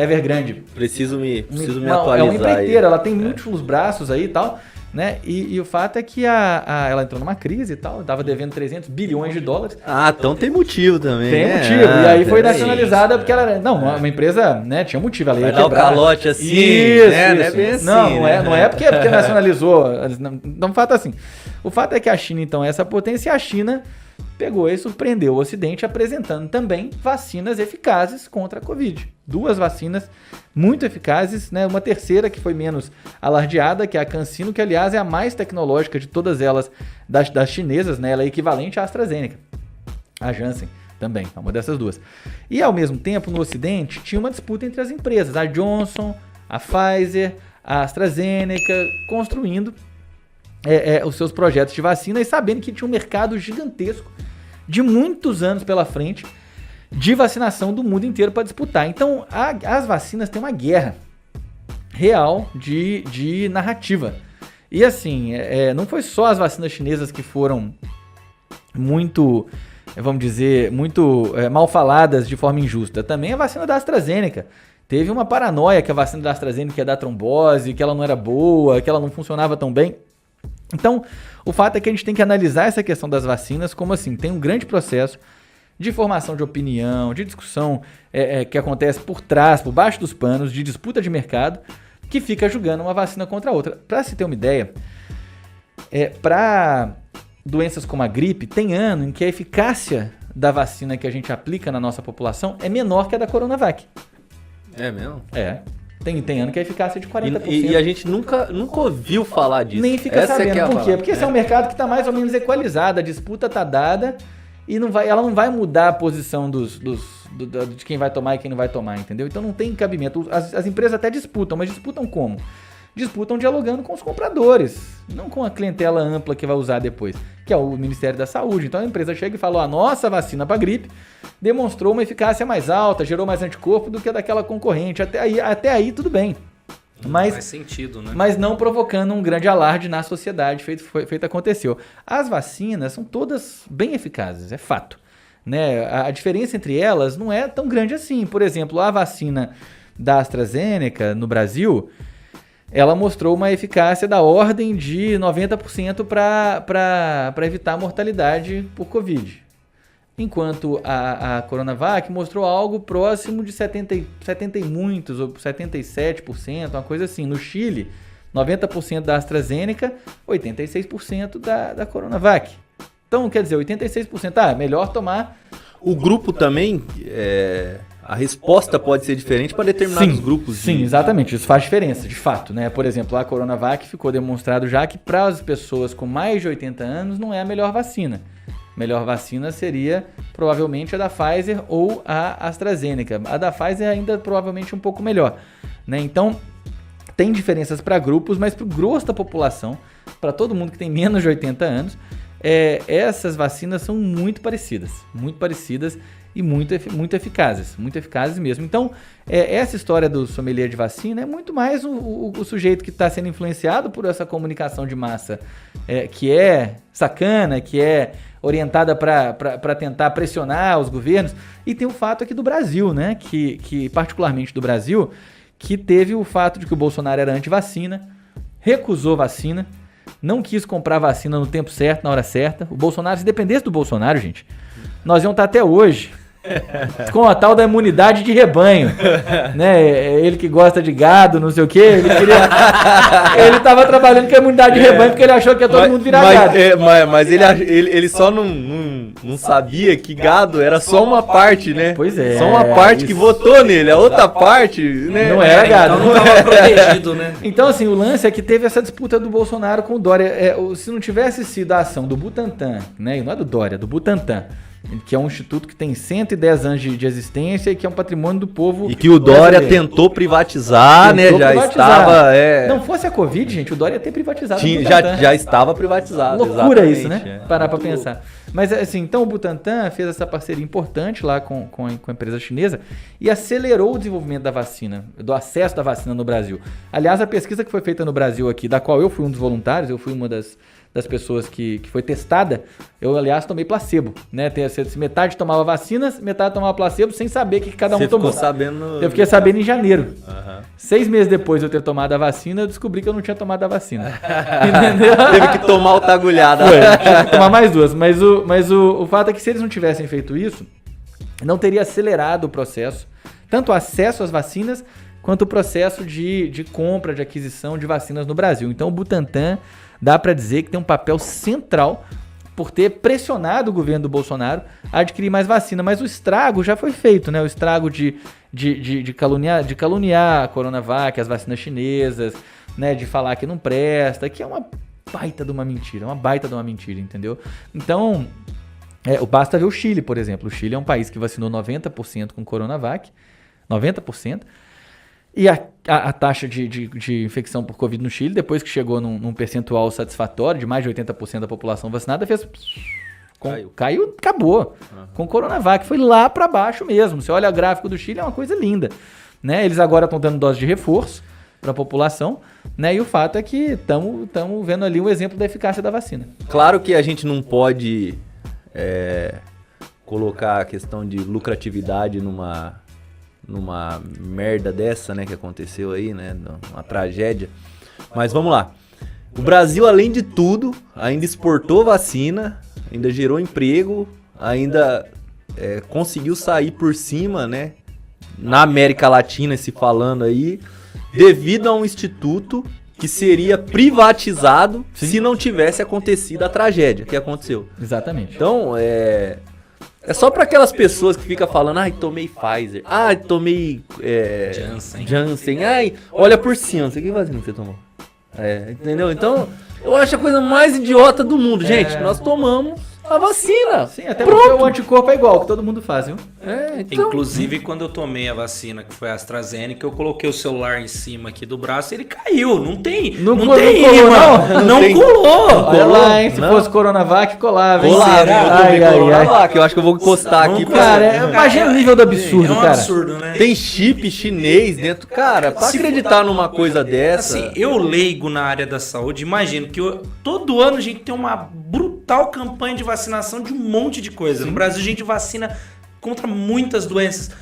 Evergrande. Preciso me É atualizar uma empreiteira, aí. ela tem múltiplos braços aí e tal, né? E o fato é que ela entrou numa crise e tal, estava devendo 300 bilhões de dólares. Ah, então tem motivo também. Tem motivo. E aí foi nacionalizada porque ela era... Não, uma empresa, né, tinha motivo. Ela ia Vai dar o quebrar. calote assim, Isso, né? isso. Não é bem assim, Não é porque nacionalizou. Não, o fato é assim. O fato é que a China, então, é essa potência, e a China pegou e surpreendeu o Ocidente apresentando também vacinas eficazes contra a Covid. 2 vacinas muito eficazes, né? Uma terceira que foi menos alardeada, que é a CanSino, que aliás é a mais tecnológica de todas elas das chinesas, né? Ela é equivalente à AstraZeneca. A Janssen também, uma dessas 2. E ao mesmo tempo, no Ocidente, tinha uma disputa entre as empresas, a Johnson, a Pfizer, a AstraZeneca, construindo os seus projetos de vacina e sabendo que tinha um mercado gigantesco de muitos anos pela frente de vacinação do mundo inteiro para disputar. Então, as vacinas têm uma guerra real de narrativa. E assim, não foi só as vacinas chinesas que foram muito, vamos dizer, muito mal faladas de forma injusta. Também a vacina da AstraZeneca. Teve uma paranoia que a vacina da AstraZeneca ia dar trombose, que ela não era boa, que ela não funcionava tão bem. Então, o fato é que a gente tem que analisar essa questão das vacinas como assim, tem um grande processo de formação de opinião, de discussão que acontece por trás, por baixo dos panos, de disputa de mercado, que fica julgando uma vacina contra a outra. Para se ter uma ideia, para doenças como a gripe, tem ano em que a eficácia da vacina que a gente aplica na nossa população é menor que a da Coronavac. É mesmo? Tem ano que a eficácia é de 40%. E a gente nunca ouviu falar disso. Nem fica sabendo. Por quê? Porque esse é um mercado que está mais ou menos equalizado, a disputa está dada e ela não vai mudar a posição de quem vai tomar e quem não vai tomar, entendeu? Então não tem cabimento. As empresas até disputam, mas disputam como? Disputam dialogando com os compradores, não com a clientela ampla que vai usar depois, que é o Ministério da Saúde. Então a empresa chega e fala, a nossa vacina para gripe demonstrou uma eficácia mais alta, gerou mais anticorpo do que a daquela concorrente. Até aí tudo bem. Mas, faz sentido, né? Mas não provocando um grande alarde na sociedade, feito aconteceu. As vacinas são todas bem eficazes, é fato. Né? A diferença entre elas não é tão grande assim. Por exemplo, a vacina da AstraZeneca no Brasil, ela mostrou uma eficácia da ordem de 90% para evitar a mortalidade por Covid. Enquanto a Coronavac mostrou algo próximo de 70 e muitos, ou 77%, uma coisa assim. No Chile, 90% da AstraZeneca, 86% da Coronavac. Então, quer dizer, 86%, melhor tomar... O grupo também, a resposta pode ser diferente para determinados grupos. Sim, exatamente, isso faz diferença, de fato, né? Por exemplo, a Coronavac ficou demonstrado já que para as pessoas com mais de 80 anos não é a melhor vacina. Melhor vacina seria provavelmente a da Pfizer ou a AstraZeneca. A da Pfizer ainda provavelmente um pouco melhor, né? Então, tem diferenças para grupos, mas para o grosso da população, para todo mundo que tem menos de 80 anos, essas vacinas são muito parecidas e muito eficazes mesmo. Então, essa história do sommelier de vacina é muito mais o sujeito que está sendo influenciado por essa comunicação de massa, que é sacana, que é orientada para tentar pressionar os governos. E tem o fato aqui do Brasil, né? Que particularmente do Brasil, que teve o fato de que o Bolsonaro era anti-vacina, recusou vacina, não quis comprar vacina no tempo certo, na hora certa. O Bolsonaro, se dependesse do Bolsonaro, gente, nós íamos estar até hoje com a tal da imunidade de rebanho, né? Ele que gosta de gado, não sei o quê, ele tava trabalhando com a imunidade de rebanho porque ele achou que ia todo mundo virar gado. Mas ele só não sabia que gado era só uma parte, né? Pois é. Só uma parte que votou nele, a outra parte, né? Não era gado. Então não estava protegido, né? Então, assim, o lance é que teve essa disputa do Bolsonaro com o Dória. Se não tivesse sido a ação do Butantan, né? E não é do Dória, do Butantan, que é um instituto que tem 110 anos de existência e que é um patrimônio do povo. E que o Dória tentou privatizar, né? Já estava. Não fosse a Covid, gente, o Dória ia ter privatizado. Já estava privatizado. Loucura isso, né? Parar pra pensar. Mas assim, então o Butantan fez essa parceria importante lá com a empresa chinesa e acelerou o desenvolvimento da vacina, do acesso da vacina no Brasil. Aliás, a pesquisa que foi feita no Brasil aqui, da qual eu fui um dos voluntários, eu fui uma das pessoas que foi testada, eu, aliás, tomei placebo, né? Metade tomava vacinas, metade tomava placebo, sem saber o que cada um tomou. Eu fiquei sabendo em janeiro. 6 meses depois de eu ter tomado a vacina, eu descobri que eu não tinha tomado a vacina. Entendeu? Teve que tomar outra agulhada. Tive que tomar mais 2. Mas o fato é que se eles não tivessem feito isso, não teria acelerado o processo, tanto o acesso às vacinas, quanto o processo de compra, de aquisição de vacinas no Brasil. Então o Butantan dá para dizer que tem um papel central por ter pressionado o governo do Bolsonaro a adquirir mais vacina. Mas o estrago já foi feito, né? O estrago de caluniar a Coronavac, as vacinas chinesas, né? De falar que não presta, que é uma baita de uma mentira, entendeu? Então, basta ver o Chile, por exemplo. O Chile é um país que vacinou 90% com Coronavac, 90%. E a taxa de infecção por Covid no Chile, depois que chegou num percentual satisfatório de mais de 80% da população vacinada, fez... Caiu, acabou. Com o Coronavac, foi lá para baixo mesmo. Você olha o gráfico do Chile, é uma coisa linda. Né? Eles agora estão dando dose de reforço para a população, né? E o fato é que estamos vendo ali o exemplo da eficácia da vacina. Claro que a gente não pode colocar a questão de lucratividade numa merda dessa, né, que aconteceu aí, né, uma tragédia. Mas vamos lá. O Brasil, além de tudo, ainda exportou vacina, ainda gerou emprego, ainda conseguiu sair por cima, né, na América Latina, se falando aí, devido a um instituto que seria privatizado se não tivesse acontecido a tragédia que aconteceu. Exatamente. Então, é só para aquelas pessoas que ficam falando, ai, tomei Pfizer, ai, tomei Janssen, ai, olha por cima, que vacina você tomou? Entendeu? Então, eu acho a coisa mais idiota do mundo, gente. Nós tomamos a vacina. Sim, até porque o anticorpo é igual, que todo mundo faz, viu? Então... Inclusive, quando eu tomei a vacina, que foi a AstraZeneca, eu coloquei o celular em cima aqui do braço e ele caiu. Não tem imã. Não colou. Olha lá, hein? Se fosse Coronavac, colava. Coronavac, eu acho que eu vou encostar aqui. Cara, imagina o nível do absurdo, cara. É um absurdo, né? Tem chip chinês dentro. Cara, pra acreditar numa coisa dessa... Assim, eu leigo na área da saúde, imagino que todo ano a gente tem uma brutal campanha de vacinação de um monte de coisa. Sim. No Brasil a gente vacina contra muitas doenças.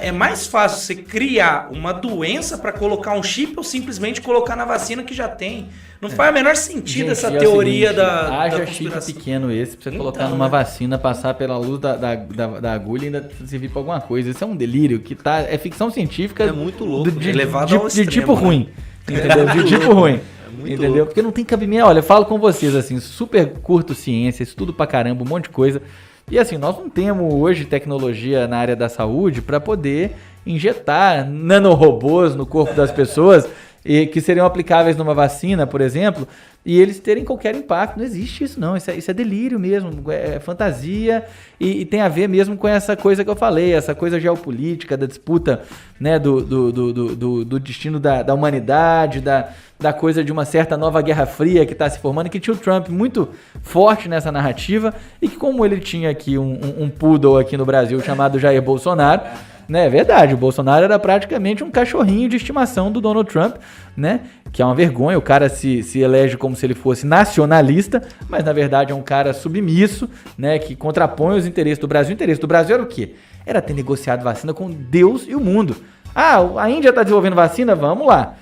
É mais fácil você criar uma doença para colocar um chip ou simplesmente colocar na vacina que já tem. Não faz o menor sentido essa teoria da haja chip pequeno esse pra você colocar numa vacina, passar pela luz da agulha e ainda servir pra alguma coisa. Isso é um delírio que é ficção científica. É muito louco. Elevado ao extremo, tipo ruim. Entendeu? De tipo ruim. Entendeu? Louco. Porque não tem cabimento. Olha, eu falo com vocês assim, super curto ciência, estudo pra caramba, um monte de coisa. E assim, nós não temos hoje tecnologia na área da saúde para poder injetar nanorobôs no corpo das pessoas e que seriam aplicáveis numa vacina, por exemplo, e eles terem qualquer impacto. Não existe isso não, isso é delírio mesmo, é fantasia e tem a ver mesmo com essa coisa que eu falei, essa coisa geopolítica, da disputa, né, do destino da humanidade, da coisa de uma certa nova Guerra Fria que está se formando, que tinha o Trump muito forte nessa narrativa e que como ele tinha aqui um poodle aqui no Brasil chamado Jair Bolsonaro, né, é verdade, o Bolsonaro era praticamente um cachorrinho de estimação do Donald Trump, né, que é uma vergonha, o cara se elege como se ele fosse nacionalista, mas na verdade é um cara submisso, né, que contrapõe os interesses do Brasil. O interesse do Brasil era o quê? Era ter negociado vacina com Deus e o mundo. Ah, a Índia está desenvolvendo vacina? Vamos lá.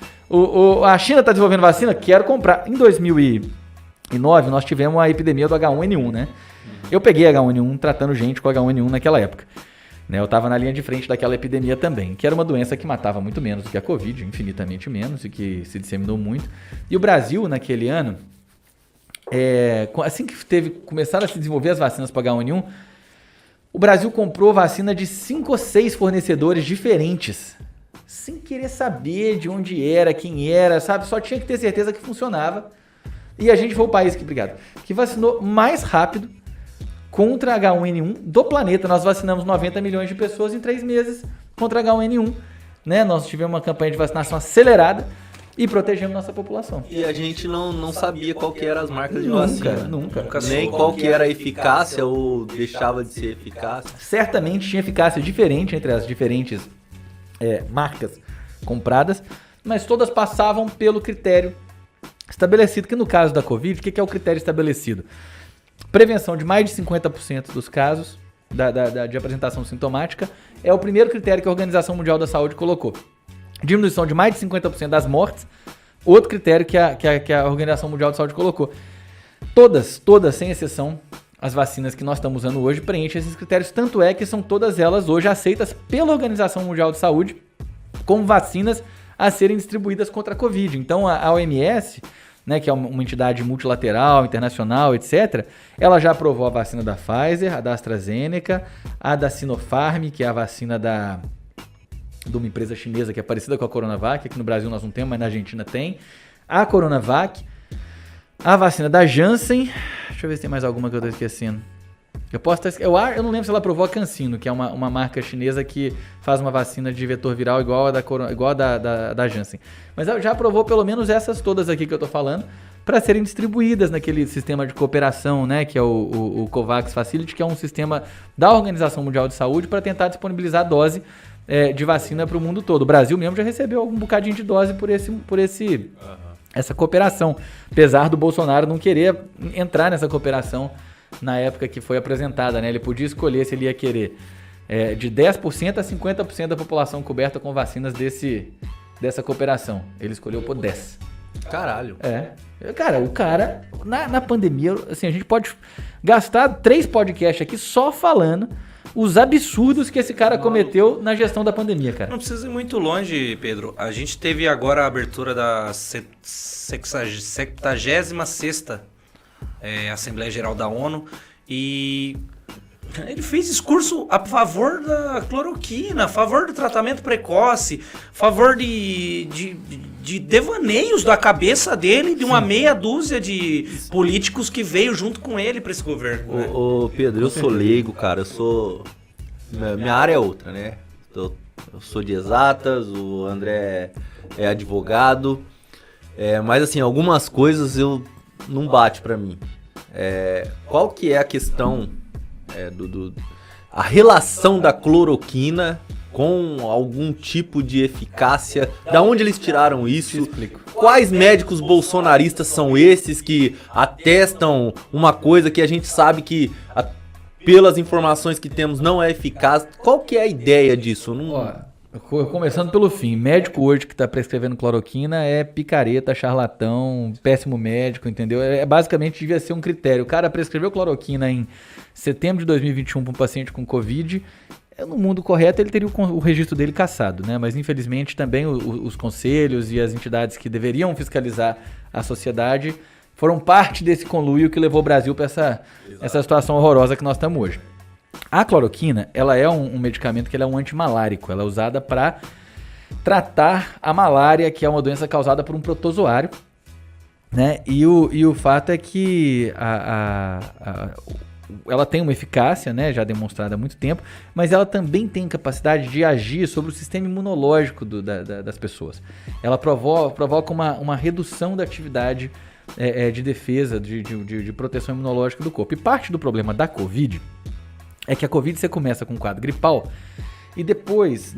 A China está desenvolvendo vacina? Quero comprar. Em 2009, nós tivemos a epidemia do H1N1, né? Eu peguei H1N1 tratando gente com H1N1 naquela época. Né? Eu estava na linha de frente daquela epidemia também, que era uma doença que matava muito menos do que a Covid, infinitamente menos, e que se disseminou muito. E o Brasil, naquele ano, assim que começaram a se desenvolver as vacinas para H1N1, o Brasil comprou vacina de 5 ou 6 fornecedores diferentes, sem querer saber de onde era, quem era, sabe? Só tinha que ter certeza que funcionava. E a gente foi o país que vacinou mais rápido, contra H1N1 do planeta. Nós vacinamos 90 milhões de pessoas em 3 meses contra H1N1. Né? Nós tivemos uma campanha de vacinação acelerada e protegemos nossa população. E a gente não sabia qual que eram as marcas de vacina. Nunca. Nem qual que era a eficácia ou deixava de ser eficaz. Certamente tinha eficácia diferente entre as diferentes marcas compradas, mas todas passavam pelo critério estabelecido, que no caso da Covid, o que é o critério estabelecido? Prevenção de mais de 50% dos casos de apresentação sintomática é o primeiro critério que a Organização Mundial da Saúde colocou. Diminuição de mais de 50% das mortes, outro critério que a Organização Mundial da Saúde colocou. Todas, sem exceção, as vacinas que nós estamos usando hoje preenchem esses critérios, tanto é que são todas elas hoje aceitas pela Organização Mundial de Saúde como vacinas a serem distribuídas contra a Covid. Então a OMS, né, que é uma entidade multilateral, internacional, etc., ela já aprovou a vacina da Pfizer, a da AstraZeneca, a da Sinopharm, que é a vacina de uma empresa chinesa que é parecida com a Coronavac, aqui no Brasil nós não temos, mas na Argentina tem, a Coronavac, a vacina da Janssen, deixa eu ver se tem mais alguma que eu estou esquecendo. Eu não lembro se ela aprovou a CanSino, que é uma marca chinesa que faz uma vacina de vetor viral igual a da Janssen. Mas ela já aprovou pelo menos essas todas aqui que eu estou falando, para serem distribuídas naquele sistema de cooperação, né, que é o COVAX Facility, que é um sistema da Organização Mundial de Saúde para tentar disponibilizar a dose de vacina para o mundo todo. O Brasil mesmo já recebeu algum bocadinho de dose por essa cooperação, apesar do Bolsonaro não querer entrar nessa cooperação na época que foi apresentada, né? Ele podia escolher se ele ia querer de 10% a 50% da população coberta com vacinas dessa cooperação. Ele escolheu por 10%. Caralho. Cara, o cara, na pandemia, assim, a gente pode gastar 3 podcasts aqui só falando os absurdos que esse cara cometeu na gestão da pandemia, cara. Não precisa ir muito longe, Pedro. A gente teve agora a abertura da 76ª Assembleia Geral da ONU e ele fez discurso a favor da cloroquina, a favor do tratamento precoce, a favor de devaneios da cabeça dele, de uma meia dúzia de políticos que veio junto com ele para esse governo. Né? Ô Pedro, eu sou leigo, cara, minha área é outra, né? Eu sou de exatas, o André é advogado, mas assim, algumas coisas não bate pra mim. Qual que é a questão a relação da cloroquina com algum tipo de eficácia? Da onde eles tiraram isso? Quais médicos bolsonaristas são esses que atestam uma coisa que a gente sabe que, pelas informações que temos, não é eficaz? Qual que é a ideia disso? Começando pelo fim, médico hoje que está prescrevendo cloroquina é picareta, charlatão, péssimo médico, entendeu? Basicamente devia ser um critério. O cara prescreveu cloroquina em setembro de 2021 para um paciente com Covid. No mundo correto ele teria o registro dele cassado, né? Mas infelizmente também os conselhos e as entidades que deveriam fiscalizar a sociedade foram parte desse conluio que levou o Brasil para essa situação horrorosa que nós estamos hoje. A cloroquina, ela é um medicamento que ela é um antimalárico. Ela é usada para tratar a malária, que é uma doença causada por um protozoário, né? E o fato é que ela tem uma eficácia, né, já demonstrada há muito tempo, mas ela também tem capacidade de agir sobre o sistema imunológico das pessoas. Ela provoca uma redução da atividade de defesa, de proteção imunológica do corpo. E parte do problema da Covid é que a Covid você começa com um quadro gripal e depois,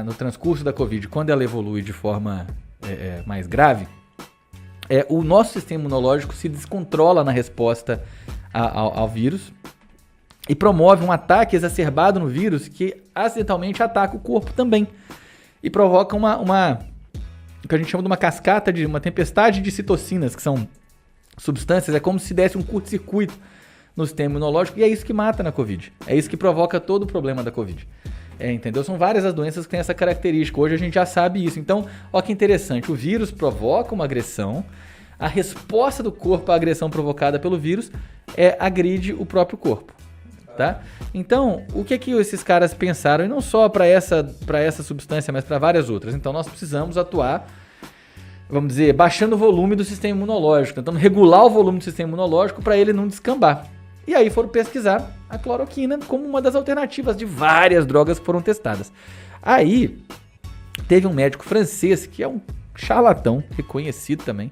no transcurso da Covid, quando ela evolui de forma mais grave, o nosso sistema imunológico se descontrola na resposta ao vírus e promove um ataque exacerbado no vírus que acidentalmente ataca o corpo também e provoca o que a gente chama de uma cascata, uma tempestade de citocinas, que são substâncias, é como se desse um curto-circuito no sistema imunológico, e é isso que mata na Covid. É isso que provoca todo o problema da Covid. Entendeu? São várias as doenças que têm essa característica. Hoje a gente já sabe isso. Então, olha que interessante. O vírus provoca uma agressão. A resposta do corpo à agressão provocada pelo vírus agride o próprio corpo. Tá? Então, o que esses caras pensaram? E não só para essa substância, mas para várias outras. Então, nós precisamos atuar, vamos dizer, baixando o volume do sistema imunológico, tentando regular o volume do sistema imunológico para ele não descambar. E aí foram pesquisar a cloroquina como uma das alternativas de várias drogas que foram testadas. Aí teve um médico francês que é um charlatão, reconhecido também,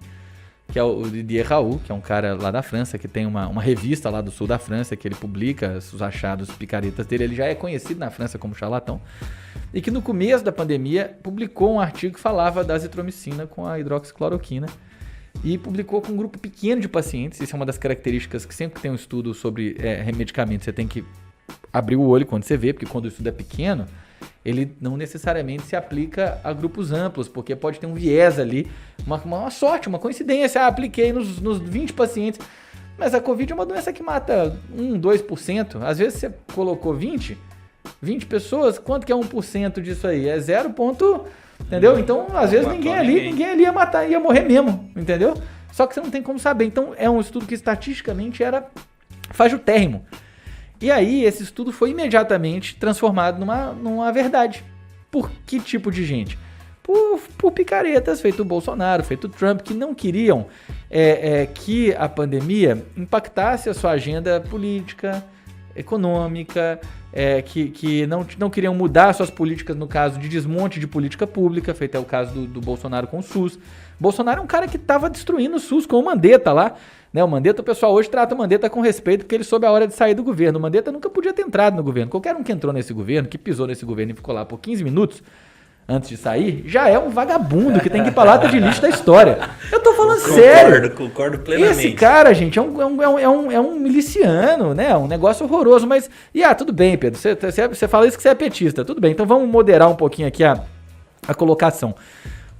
que é o Didier Raoult, que é um cara lá da França, que tem uma revista lá do sul da França, que ele publica os achados, picaretas dele. Ele já é conhecido na França como charlatão. E que no começo da pandemia publicou um artigo que falava da azitromicina com a hidroxicloroquina. E publicou com um grupo pequeno de pacientes. Isso é uma das características que sempre que tem um estudo sobre medicamento, você tem que abrir o olho quando você vê, porque quando o estudo é pequeno, ele não necessariamente se aplica a grupos amplos, porque pode ter um viés ali, uma sorte, uma coincidência. Apliquei nos 20 pacientes, mas a Covid é uma doença que mata 1, 2%. Às vezes você colocou 20 pessoas, quanto que é 1% disso aí? É 0. Entendeu? Então, às vezes ninguém ali ia matar, ia morrer mesmo, entendeu? Só que você não tem como saber. Então, é um estudo que estatisticamente era fajutérrimo. E aí, esse estudo foi imediatamente transformado numa verdade. Por que tipo de gente? Por picaretas, feito o Bolsonaro, feito o Trump, que não queriam que a pandemia impactasse a sua agenda política, econômica, que não queriam mudar suas políticas no caso de desmonte de política pública, feito é o caso do Bolsonaro com o SUS. Bolsonaro é um cara que estava destruindo o SUS com o Mandetta lá. Né, o Mandetta, o pessoal hoje trata o Mandetta com respeito porque ele soube a hora de sair do governo. O Mandetta nunca podia ter entrado no governo. Qualquer um que entrou nesse governo, que pisou nesse governo e ficou lá por 15 minutos antes de sair, já é um vagabundo que tem que ir pra lata de lixo da história. Eu tô falando sério. Concordo plenamente. Esse cara, gente, é um miliciano, né? Um negócio horroroso. Mas, tudo bem, Pedro, você fala isso que você é petista. Tudo bem, então vamos moderar um pouquinho aqui a colocação.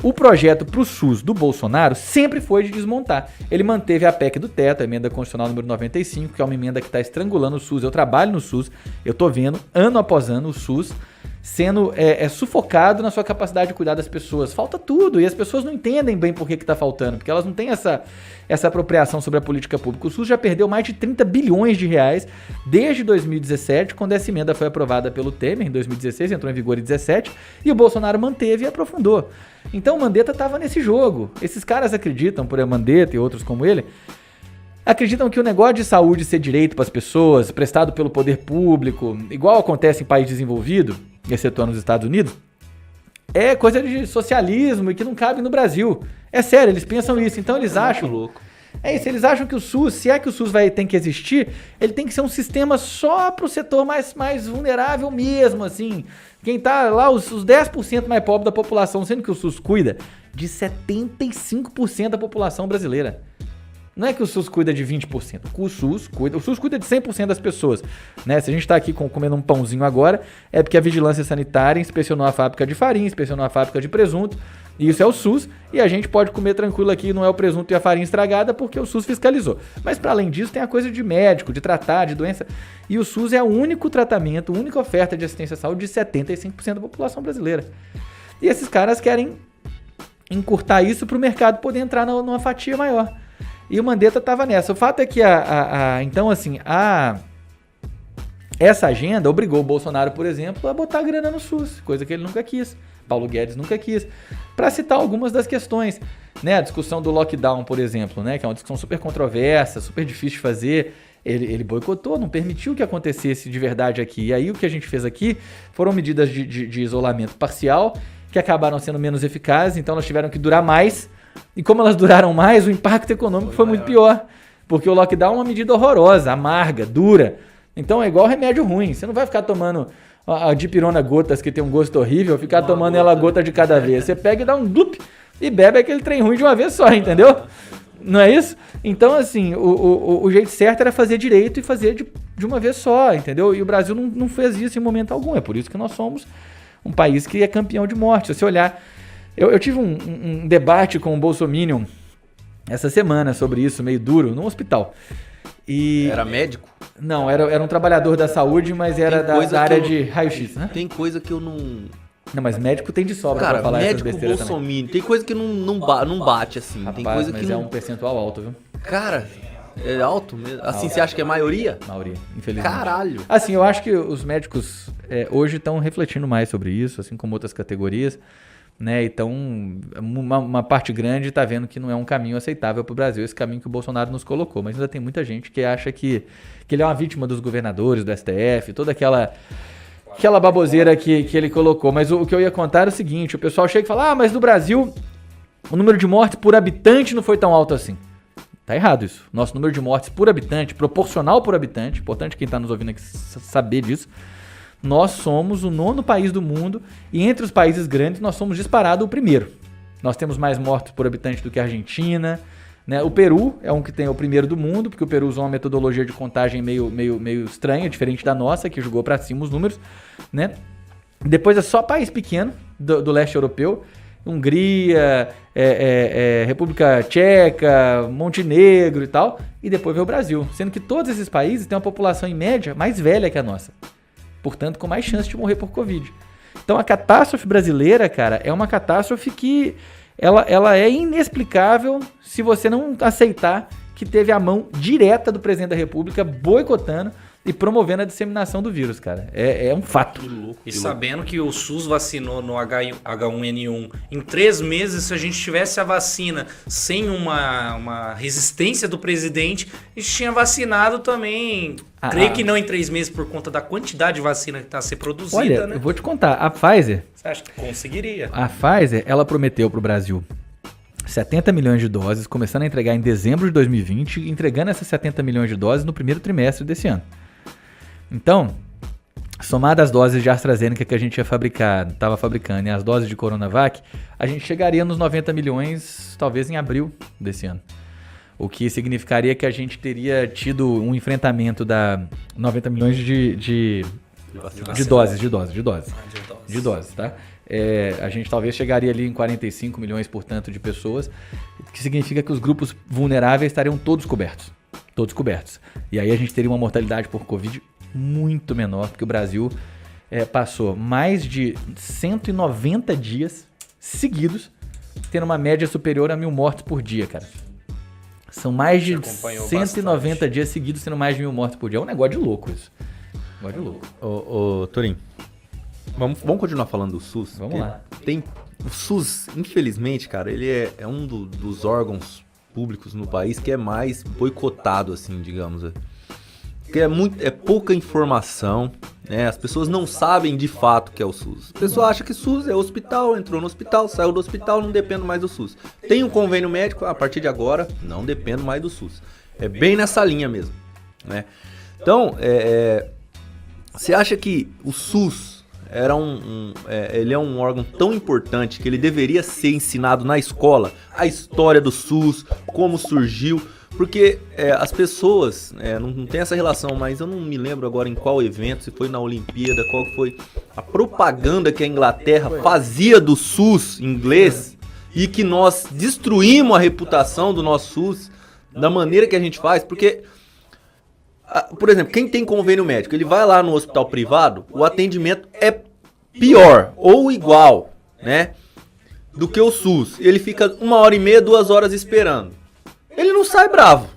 O projeto pro SUS do Bolsonaro sempre foi de desmontar. Ele manteve a PEC do teto, a emenda constitucional número 95, que é uma emenda que está estrangulando o SUS. Eu trabalho no SUS, eu tô vendo, ano após ano, o SUS sendo sufocado na sua capacidade de cuidar das pessoas. Falta tudo, e as pessoas não entendem bem por que tá faltando, porque elas não têm essa apropriação sobre a política pública. O SUS já perdeu mais de 30 bilhões de reais desde 2017, quando essa emenda foi aprovada pelo Temer, em 2016, entrou em vigor em 2017, e o Bolsonaro manteve e aprofundou. Então o Mandetta estava nesse jogo. Esses caras acreditam, por Mandetta e outros como ele, acreditam que o negócio de saúde ser direito para as pessoas, prestado pelo poder público, igual acontece em país desenvolvido, excetuando nos Estados Unidos, é coisa de socialismo e que não cabe no Brasil. É sério, eles pensam isso. Então eles acham... louco. É isso, eles acham que o SUS, se é que o SUS tem que existir, ele tem que ser um sistema só para o setor mais vulnerável mesmo, assim. Quem tá lá, os 10% mais pobres da população, sendo que o SUS cuida de 75% da população brasileira. Não é que o SUS cuida de 20%, o SUS cuida de 100% das pessoas. Né? Se a gente está aqui comendo um pãozinho agora, é porque a vigilância sanitária inspecionou a fábrica de farinha, inspecionou a fábrica de presunto, e isso é o SUS, e a gente pode comer tranquilo aqui, não é o presunto e a farinha estragada, porque o SUS fiscalizou. Mas para além disso, tem a coisa de médico, de tratar, de doença, e o SUS é o único tratamento, a única oferta de assistência à saúde de 75% da população brasileira. E esses caras querem encurtar isso para o mercado poder entrar numa fatia maior. E o Mandetta estava nessa. O fato é que essa agenda obrigou o Bolsonaro, por exemplo, a botar grana no SUS, coisa que ele nunca quis. Paulo Guedes nunca quis. Para citar algumas das questões, né? A discussão do lockdown, por exemplo, né? Que é uma discussão super controversa, super difícil de fazer. Ele boicotou, não permitiu que acontecesse de verdade aqui. E aí o que a gente fez aqui foram medidas de isolamento parcial que acabaram sendo menos eficazes, então elas tiveram que durar mais. E como elas duraram mais, o impacto econômico foi muito pior. Porque o lockdown é uma medida horrorosa, amarga, dura. Então é igual remédio ruim. Você não vai ficar tomando a dipirona gotas que tem um gosto horrível, ficar tomando ela gota de cada vez. Você pega e dá um glup e bebe aquele trem ruim de uma vez só, entendeu? Não é isso? Então, assim, o jeito certo era fazer direito e fazer de uma vez só, entendeu? E o Brasil não fez isso em momento algum. É por isso que nós somos um país que é campeão de morte. Se você olhar... Eu tive um debate com o Bolsominion essa semana sobre isso, meio duro, num hospital. E... Era médico? Não, era um trabalhador da saúde, mas era da área de raio-x, né? Tem coisa que eu não... Não, mas médico tem de sobra pra falar essas besteiras também. Bolsominion, tem coisa que não bate, assim. Rapaz, tem coisa mas que é um percentual alto, viu? Cara, é alto mesmo? Assim, Alto. você acha que é maioria? Maioria, infelizmente. Caralho. Assim, eu acho que os médicos hoje estão refletindo mais sobre isso, assim como outras categorias. né? Então, uma parte grande está vendo que não é um caminho aceitável para o Brasil, esse caminho que o Bolsonaro nos colocou. Mas ainda tem muita gente que acha que ele é uma vítima dos governadores, do STF, toda aquela baboseira que ele colocou. Mas o que eu ia contar é o seguinte, o pessoal chega e fala, mas no Brasil o número de mortes por habitante não foi tão alto assim. Tá errado isso. Nosso número de mortes por habitante, proporcional por habitante, importante quem está nos ouvindo aqui saber disso, nós somos o 9º país do mundo e entre os países grandes nós somos disparado o primeiro. Nós temos mais mortos por habitante do que a Argentina, né? O Peru é um que tem o primeiro do mundo, porque o Peru usou uma metodologia de contagem meio estranha, diferente da nossa, que jogou para cima os números, né? Depois é só país pequeno do leste europeu, Hungria, República Tcheca, Montenegro e tal, e depois veio o Brasil, sendo que todos esses países têm uma população em média mais velha que a nossa. Portanto, com mais chance de morrer por Covid. Então, a catástrofe brasileira, cara, é uma catástrofe que ela é inexplicável se você não aceitar que teve a mão direta do presidente da República boicotando e promovendo a disseminação do vírus, cara. É um fato. E sabendo que o SUS vacinou no H1N1 em 3 meses, se a gente tivesse a vacina sem uma resistência do presidente, a gente tinha vacinado também. Creio que não em 3 meses por conta da quantidade de vacina que está a ser produzida, olha, né? Eu vou te contar, a Pfizer... Você acha que conseguiria? A Pfizer, ela prometeu para o Brasil 70 milhões de doses, começando a entregar em dezembro de 2020, entregando essas 70 milhões de doses no primeiro trimestre desse ano. Então, somado as doses de AstraZeneca que a gente estava fabricando e as doses de Coronavac, a gente chegaria nos 90 milhões, talvez em abril desse ano. O que significaria que a gente teria tido um enfrentamento da 90 milhões de doses, tá? A gente talvez chegaria ali em 45 milhões, portanto, de pessoas, que significa que os grupos vulneráveis estariam todos cobertos. E aí a gente teria uma mortalidade por Covid muito menor, porque o Brasil passou mais de 190 dias seguidos tendo uma média superior a 1.000 mortes por dia, cara. São mais de 190 dias seguidos tendo mais de 1.000 mortes por dia. É um negócio de louco isso. Ô, Torinho, vamos continuar falando do SUS? Vamos lá. O SUS, infelizmente, cara, ele é um dos órgãos públicos no país que é mais boicotado, assim, digamos. Porque é pouca informação, né? As pessoas não sabem de fato o que é o SUS. A pessoa acha que SUS é hospital, entrou no hospital, saiu do hospital, não dependo mais do SUS. Tem um convênio médico, a partir de agora, não dependo mais do SUS. É bem nessa linha mesmo, né? Então, você acha que o SUS ele é um órgão tão importante que ele deveria ser ensinado na escola, a história do SUS, como surgiu? Porque as pessoas não tem essa relação, mas eu não me lembro agora em qual evento, se foi na Olimpíada, qual foi a propaganda que a Inglaterra fazia do SUS inglês e que nós destruímos a reputação do nosso SUS da maneira que a gente faz, porque, por exemplo, quem tem convênio médico, ele vai lá no hospital privado, o atendimento é pior ou igual, né, do que o SUS. Ele fica 1h30, 2 horas esperando. Ele não sai bravo,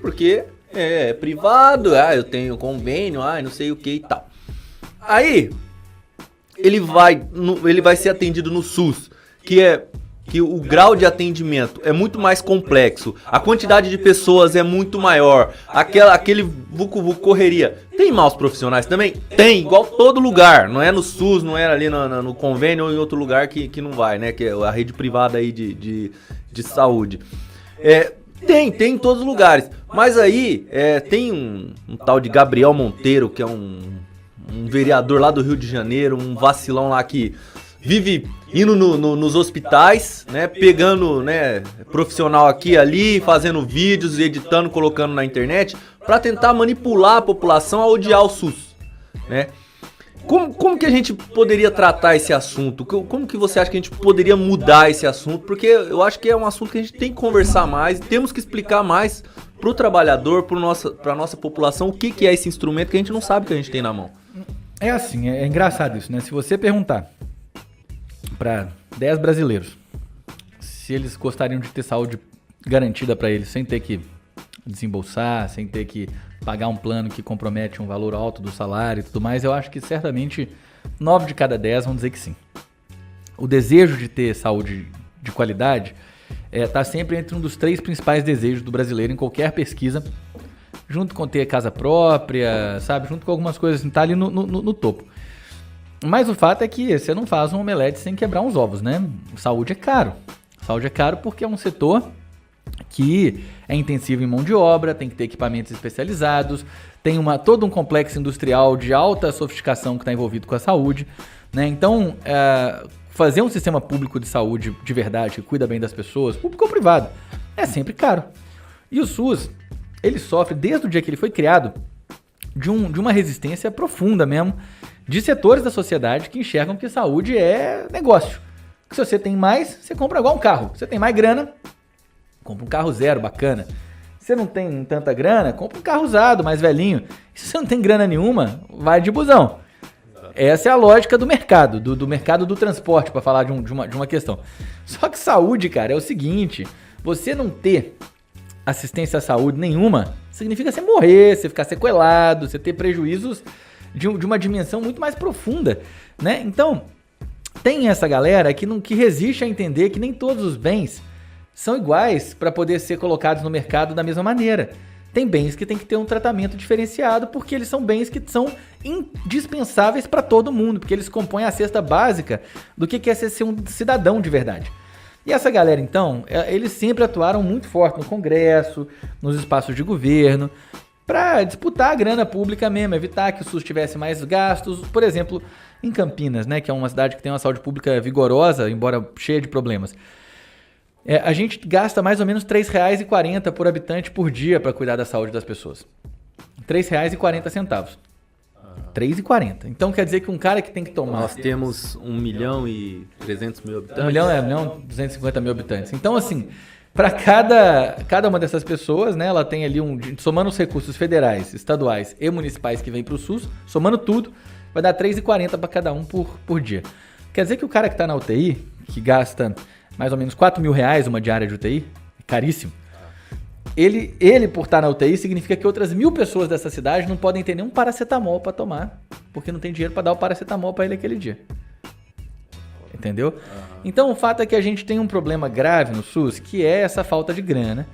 porque é privado, eu tenho convênio, não sei o que e tal. Aí, ele vai ser atendido no SUS, que o grau de atendimento é muito mais complexo, a quantidade de pessoas é muito maior, aquele vucu-vucu correria. Tem maus profissionais também? Tem, igual todo lugar, não é no SUS, não é ali no convênio ou em outro lugar que não vai, né, que é a rede privada aí de saúde. Tem em todos os lugares, mas aí tem um tal de Gabriel Monteiro, que é um vereador lá do Rio de Janeiro, um vacilão lá que vive indo nos hospitais, né, pegando, né, profissional aqui e ali, fazendo vídeos, editando, colocando na internet, para tentar manipular a população a odiar o SUS, né? Como que a gente poderia tratar esse assunto? Como que você acha que a gente poderia mudar esse assunto? Porque eu acho que é um assunto que a gente tem que conversar mais, temos que explicar mais pro trabalhador, pra nossa população, o que é esse instrumento que a gente não sabe que a gente tem na mão. É assim, é engraçado isso, né? Se você perguntar para 10 brasileiros se eles gostariam de ter saúde garantida para eles, sem ter que desembolsar, sem ter que pagar um plano que compromete um valor alto do salário e tudo mais, eu acho que certamente 9 de cada 10 vão dizer que sim. o desejo de ter saúde de qualidade está sempre entre um dos 3 principais desejos do brasileiro em qualquer pesquisa, junto com ter casa própria, sabe? Junto com algumas coisas, assim, tá ali no topo. Mas o fato é que você não faz um omelete sem quebrar uns ovos, né? Saúde é caro. Saúde é caro porque é um setor que é intensivo em mão de obra, tem que ter equipamentos especializados, tem todo um complexo industrial de alta sofisticação que está envolvido com a saúde, né? Então, fazer um sistema público de saúde de verdade, que cuida bem das pessoas, público ou privado, é sempre caro. E o SUS, ele sofre, desde o dia que ele foi criado, de uma resistência profunda mesmo, de setores da sociedade que enxergam que saúde é negócio. Que se você tem mais, você compra igual um carro. Se você tem mais grana, compra um carro zero, bacana. Se você não tem tanta grana, compra um carro usado, mais velhinho. E se você não tem grana nenhuma, vai de busão. Essa é a lógica do mercado, do mercado do transporte, para falar de uma questão. Só que saúde, cara, é o seguinte, você não ter assistência à saúde nenhuma, significa você morrer, você ficar sequelado, você ter prejuízos de uma dimensão muito mais profunda, né? Então, tem essa galera que resiste a entender que nem todos os bens são iguais para poder ser colocados no mercado da mesma maneira. Tem bens que tem que ter um tratamento diferenciado porque eles são bens que são indispensáveis para todo mundo, porque eles compõem a cesta básica do que é ser um cidadão de verdade. E essa galera, então, eles sempre atuaram muito forte no Congresso, nos espaços de governo, para disputar a grana pública mesmo, evitar que o SUS tivesse mais gastos. Por exemplo, em Campinas, né, que é uma cidade que tem uma saúde pública vigorosa, embora cheia de problemas. A gente gasta mais ou menos R$ 3,40 por habitante por dia para cuidar da saúde das pessoas. R$ 3,40. R$ 3,40. Então quer dizer que um cara que tem que tomar... Nós temos 1.300.000 habitantes. 1.250.000 habitantes. Então, assim, para cada uma dessas pessoas, né, ela tem ali somando os recursos federais, estaduais e municipais que vem para o SUS, somando tudo, vai dar R$ 3,40 para cada um por dia. Quer dizer que o cara que está na UTI, que gasta mais ou menos R$4.000 uma diária de UTI, caríssimo. Ele, por estar na UTI, significa que outras 1.000 pessoas dessa cidade não podem ter nenhum paracetamol para tomar, porque não tem dinheiro para dar o paracetamol para ele aquele dia. Entendeu? Então, o fato é que a gente tem um problema grave no SUS, que é essa falta de grana,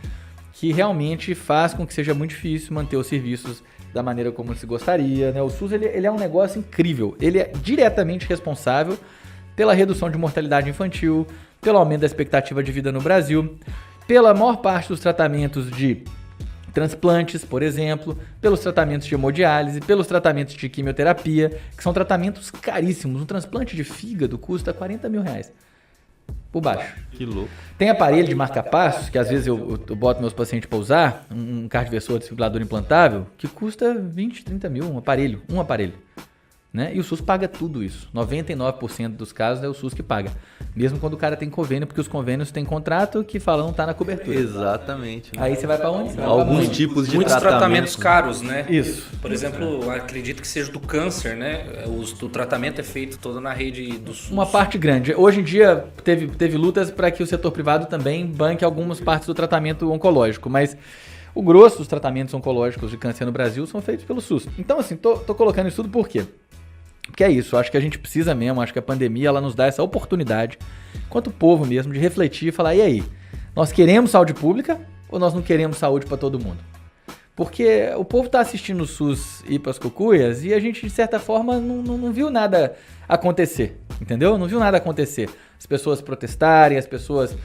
que realmente faz com que seja muito difícil manter os serviços da maneira como se gostaria, né? O SUS ele é um negócio incrível. Ele é diretamente responsável pela redução de mortalidade infantil, pelo aumento da expectativa de vida no Brasil, pela maior parte dos tratamentos de transplantes, por exemplo, pelos tratamentos de hemodiálise, pelos tratamentos de quimioterapia, que são tratamentos caríssimos. Um transplante de fígado custa R$40 mil por baixo. Que louco. Tem aparelho de marca-passos, que às vezes eu boto meus pacientes para usar, um cardioversor desfibrilador implantável, que custa 20, 30 mil, um aparelho. Né? E o SUS paga tudo isso. 99% dos casos é o SUS que paga. Mesmo quando o cara tem convênio, porque os convênios têm contrato que falam não tá na cobertura. Exatamente. Aí você vai para onde? Alguns tipos de muitos tratamentos caros, né? Isso. Por exemplo, acredito que seja do câncer, né? O tratamento é feito todo na rede do SUS. Uma parte grande. Hoje em dia teve lutas para que o setor privado também banque algumas partes do tratamento oncológico, mas o grosso dos tratamentos oncológicos de câncer no Brasil são feitos pelo SUS. Então, assim, tô colocando isso tudo por quê? Porque é isso, acho que a gente precisa mesmo, acho que a pandemia ela nos dá essa oportunidade, enquanto povo mesmo, de refletir e falar, e aí, nós queremos saúde pública ou nós não queremos saúde para todo mundo? Porque o povo está assistindo o SUS ir para as cucuias e a gente, de certa forma, não viu nada acontecer, entendeu? Não viu nada acontecer. As pessoas protestarem, as pessoas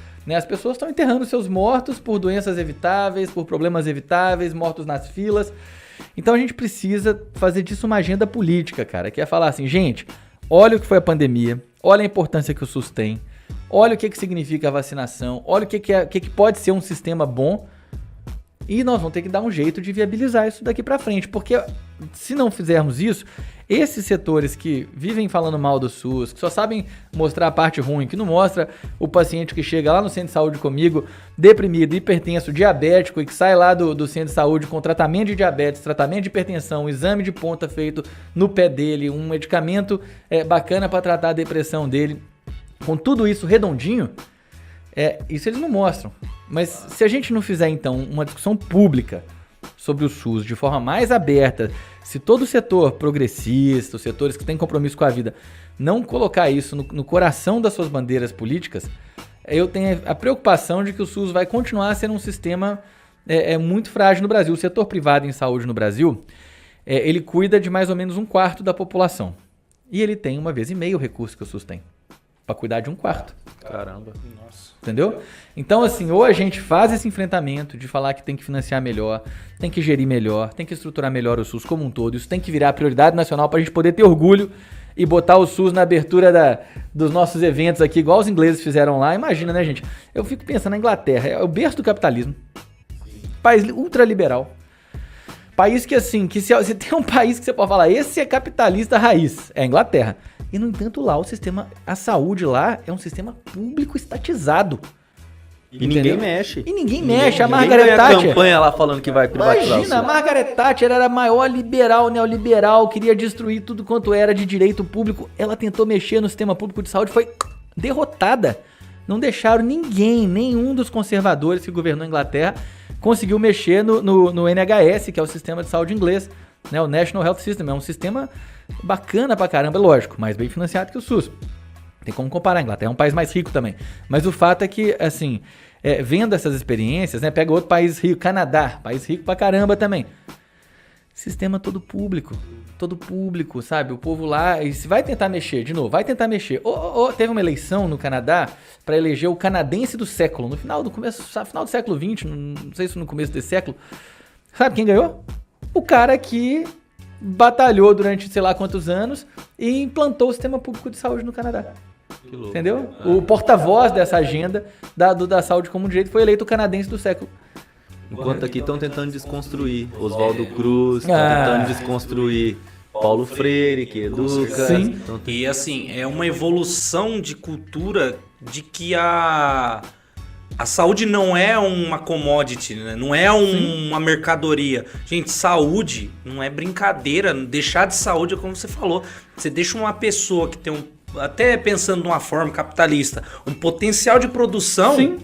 estão enterrando seus mortos por doenças evitáveis, por problemas evitáveis, mortos nas filas. Então a gente precisa fazer disso uma agenda política, cara, que é falar assim, gente, olha o que foi a pandemia, olha a importância que o SUS tem, olha o que significa a vacinação, olha o que pode ser um sistema bom e nós vamos ter que dar um jeito de viabilizar isso daqui pra frente, porque se não fizermos isso, esses setores que vivem falando mal do SUS, que só sabem mostrar a parte ruim, que não mostra o paciente que chega lá no centro de saúde comigo, deprimido, hipertenso, diabético, e que sai lá do centro de saúde com tratamento de diabetes, tratamento de hipertensão, um exame de ponta feito no pé dele, um medicamento bacana para tratar a depressão dele, com tudo isso redondinho, isso eles não mostram. Mas se a gente não fizer, então, uma discussão pública sobre o SUS de forma mais aberta, se todo o setor progressista, os setores que têm compromisso com a vida, não colocar isso no coração das suas bandeiras políticas, eu tenho a preocupação de que o SUS vai continuar sendo um sistema muito frágil no Brasil. O setor privado em saúde no Brasil, ele cuida de mais ou menos 1/4 da população. E ele tem 1,5 vezes o recurso que o SUS tem, para cuidar de 1/4. Caramba. Nossa. Entendeu? Então, assim, ou a gente faz esse enfrentamento de falar que tem que financiar melhor, tem que gerir melhor, tem que estruturar melhor o SUS como um todo, isso tem que virar prioridade nacional pra gente poder ter orgulho e botar o SUS na abertura dos nossos eventos aqui, igual os ingleses fizeram lá. Imagina, né, gente? Eu fico pensando na Inglaterra, é o berço do capitalismo. País ultraliberal. País que, assim, que se tem um país que você pode falar, esse é capitalista raiz, é a Inglaterra. E, no entanto, lá a saúde lá é um sistema público estatizado. E ninguém mexe. E ninguém mexe. A Ninguém Margaret ganha Thatcher... campanha lá falando que vai privatizar Imagina, o a SUS. Margaret Thatcher era a maior liberal, neoliberal, queria destruir tudo quanto era de direito público. Ela tentou mexer no sistema público de saúde, foi derrotada. Não deixaram nenhum dos conservadores que governou a Inglaterra conseguiu mexer no NHS, que é o sistema de saúde inglês, né? O National Health System. É um sistema bacana pra caramba, lógico, mais bem financiado que o SUS. Tem como comparar, a Inglaterra é um país mais rico também. Mas o fato é que, assim, vendo essas experiências, né? Pega outro país rico, Canadá, país rico pra caramba também. Sistema todo público, sabe? O povo lá, e se vai tentar mexer, de novo, vai tentar mexer. Teve uma eleição no Canadá para eleger o canadense do século, no final do século XX, não sei se no começo desse século. Sabe quem ganhou? O cara que batalhou durante sei lá quantos anos e implantou o sistema público de saúde no Canadá. Que louco. Entendeu? O porta-voz dessa agenda da saúde como um direito foi eleito o canadense do século. Enquanto aqui estão tentando desconstruir Oswaldo Cruz, estão tentando desconstruir Paulo Freire, que educa. Sim. E assim, é uma evolução de cultura de que a saúde não é uma commodity, né? Não é uma mercadoria. Gente, saúde não é brincadeira. Deixar de saúde é como você falou. Você deixa uma pessoa que tem até pensando de uma forma capitalista, um potencial de produção... Sim.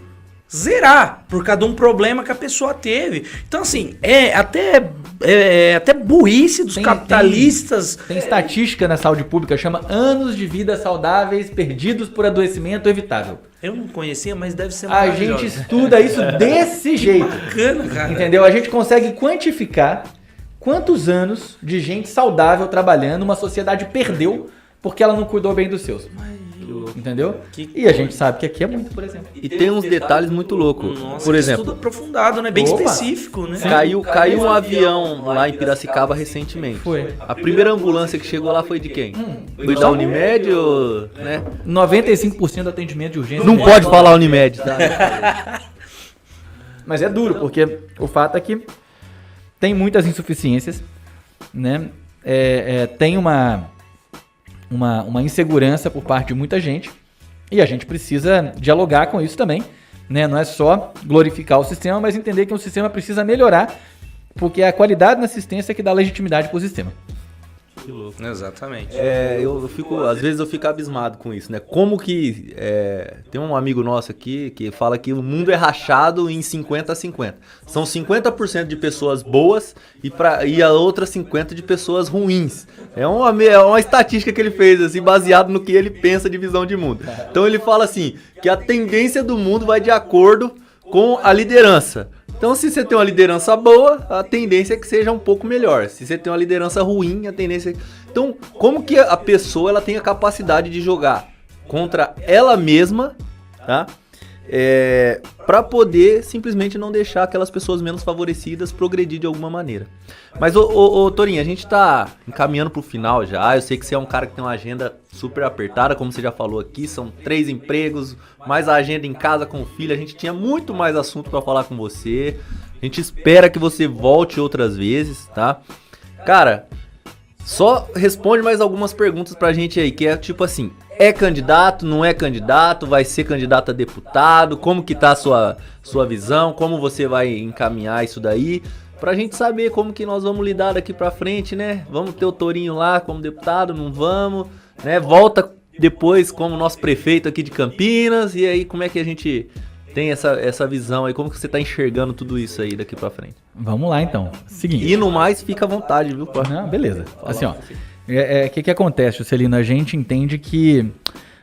Zerar por cada um problema que a pessoa teve. Então, assim, até burrice dos capitalistas. Tem estatística na saúde pública, chama anos de vida saudáveis perdidos por adoecimento evitável. Eu não conhecia, mas deve ser A maravilhoso. gente estuda isso desse jeito. Bacana, cara. Entendeu? A gente consegue quantificar quantos anos de gente saudável trabalhando uma sociedade perdeu porque ela não cuidou bem dos seus. Entendeu? E a gente sabe que aqui é muito, por exemplo. E tem uns detalhes muito loucos. Nossa, Por que exemplo, estudo aprofundado, né? Bem Opa. específico, né? caiu um avião lá em Piracicaba recentemente. Foi. A primeira ambulância que chegou lá foi de quem? Foi da Unimed ou... né? 95% do atendimento de urgência. Não pode falar Unimed, tá? Mas é duro, porque o fato é que tem muitas insuficiências, né? Tem uma insegurança por parte de muita gente e a gente precisa dialogar com isso também, né? Não é só glorificar o sistema, mas entender que o sistema precisa melhorar, porque é a qualidade na assistência que dá legitimidade para o sistema. Que louco. Exatamente. Às vezes eu fico abismado com isso, né? Como que tem um amigo nosso aqui que fala que o mundo é rachado em 50-50. São 50% de pessoas boas e a outra 50% de pessoas ruins. É uma estatística que ele fez, assim, baseado no que ele pensa de visão de mundo. Então ele fala assim, que a tendência do mundo vai de acordo com a liderança. Então, se você tem uma liderança boa, a tendência é que seja um pouco melhor. Se você tem uma liderança ruim, a tendência é... Então, como que a pessoa ela tem a capacidade de jogar contra ela mesma, tá? Para poder simplesmente não deixar aquelas pessoas menos favorecidas progredir de alguma maneira. Mas, Torinho, a gente tá encaminhando pro final já. Eu sei que você é um cara que tem uma agenda super apertada, como você já falou aqui. São 3 empregos, mais a agenda em casa com o filho. A gente tinha muito mais assunto para falar com você. A gente espera que você volte outras vezes, tá? Cara, só responde mais algumas perguntas pra gente aí, que é tipo assim... É candidato, não é candidato, vai ser candidato a deputado, como que tá a sua visão, como você vai encaminhar isso daí, pra gente saber como que nós vamos lidar daqui pra frente, né? Vamos ter o Torinho lá como deputado, não vamos, né? Volta depois como nosso prefeito aqui de Campinas, e aí como é que a gente tem essa visão aí? Como que você tá enxergando tudo isso aí daqui pra frente? Vamos lá, então. Seguinte. E no mais, fica à vontade, viu? Não, beleza. Assim, ó. O que acontece, Juscelino? A gente entende que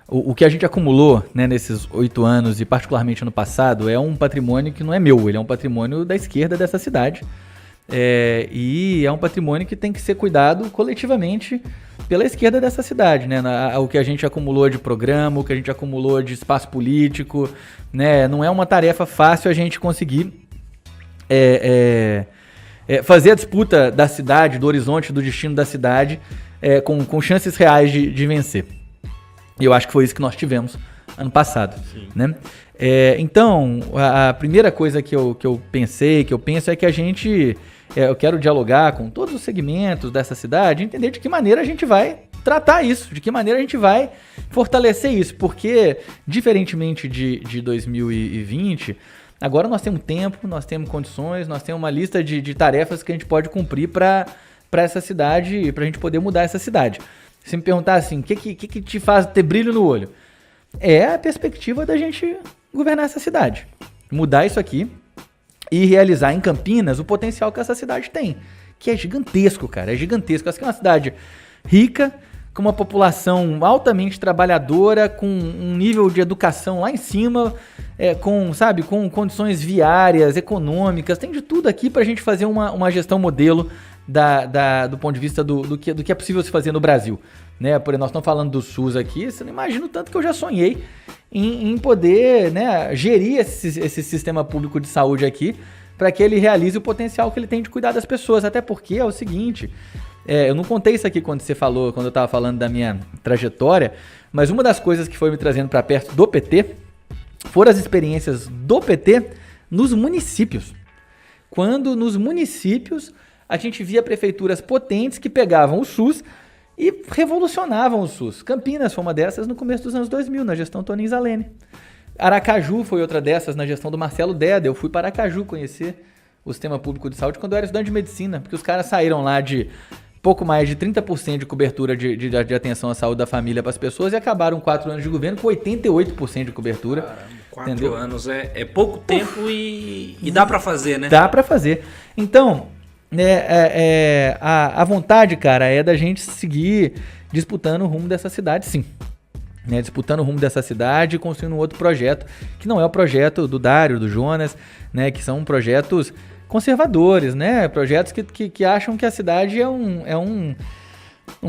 o que a gente acumulou, né, nesses 8 anos e particularmente no passado é um patrimônio que não é meu, ele é um patrimônio da esquerda dessa cidade. E é um patrimônio que tem que ser cuidado coletivamente pela esquerda dessa cidade, né? O que a gente acumulou de programa, o que a gente acumulou de espaço político, né? Não é uma tarefa fácil a gente conseguir fazer a disputa da cidade, do horizonte, do destino da cidade, com chances reais de vencer. E eu acho que foi isso que nós tivemos ano passado, né? Então, a primeira coisa que eu penso é que a gente... eu quero dialogar com todos os segmentos dessa cidade, entender de que maneira a gente vai tratar isso, de que maneira a gente vai fortalecer isso, porque, diferentemente de 2020, agora nós temos tempo, nós temos condições, nós temos uma lista de tarefas que a gente pode cumprir para essa cidade, para a gente poder mudar essa cidade. Se me perguntar assim, o que te faz ter brilho no olho? É a perspectiva da gente governar essa cidade, mudar isso aqui e realizar em Campinas o potencial que essa cidade tem, que é gigantesco, cara, é gigantesco. Essa aqui é uma cidade rica, com uma população altamente trabalhadora, com um nível de educação lá em cima, com condições viárias, econômicas, tem de tudo aqui pra gente fazer uma gestão modelo do ponto de vista do que é possível se fazer no Brasil. Né? Por exemplo, nós estamos falando do SUS aqui, você não imagina o tanto que eu já sonhei em poder, né, gerir esse sistema público de saúde aqui para que ele realize o potencial que ele tem de cuidar das pessoas. Até porque é o seguinte, eu não contei isso aqui quando eu estava falando da minha trajetória, mas uma das coisas que foi me trazendo para perto do PT foram as experiências do PT nos municípios. Quando nos municípios a gente via prefeituras potentes que pegavam o SUS e revolucionavam o SUS. Campinas foi uma dessas no começo dos anos 2000, na gestão Toninho Zalene. Aracaju foi outra dessas na gestão do Marcelo Deda. Eu fui para Aracaju conhecer o sistema público de saúde quando eu era estudante de medicina, porque os caras saíram lá de pouco mais de 30% de cobertura de atenção à saúde da família para as pessoas e acabaram 4 anos de governo com 88% de cobertura. Caramba, 4 anos é pouco tempo e dá para fazer, né? Dá para fazer. Então... a vontade, cara, é da gente seguir disputando o rumo dessa cidade, sim. Né, disputando o rumo dessa cidade e construindo um outro projeto, que não é o projeto do Dário, do Jonas, né, que são projetos conservadores, né, projetos que acham que a cidade é um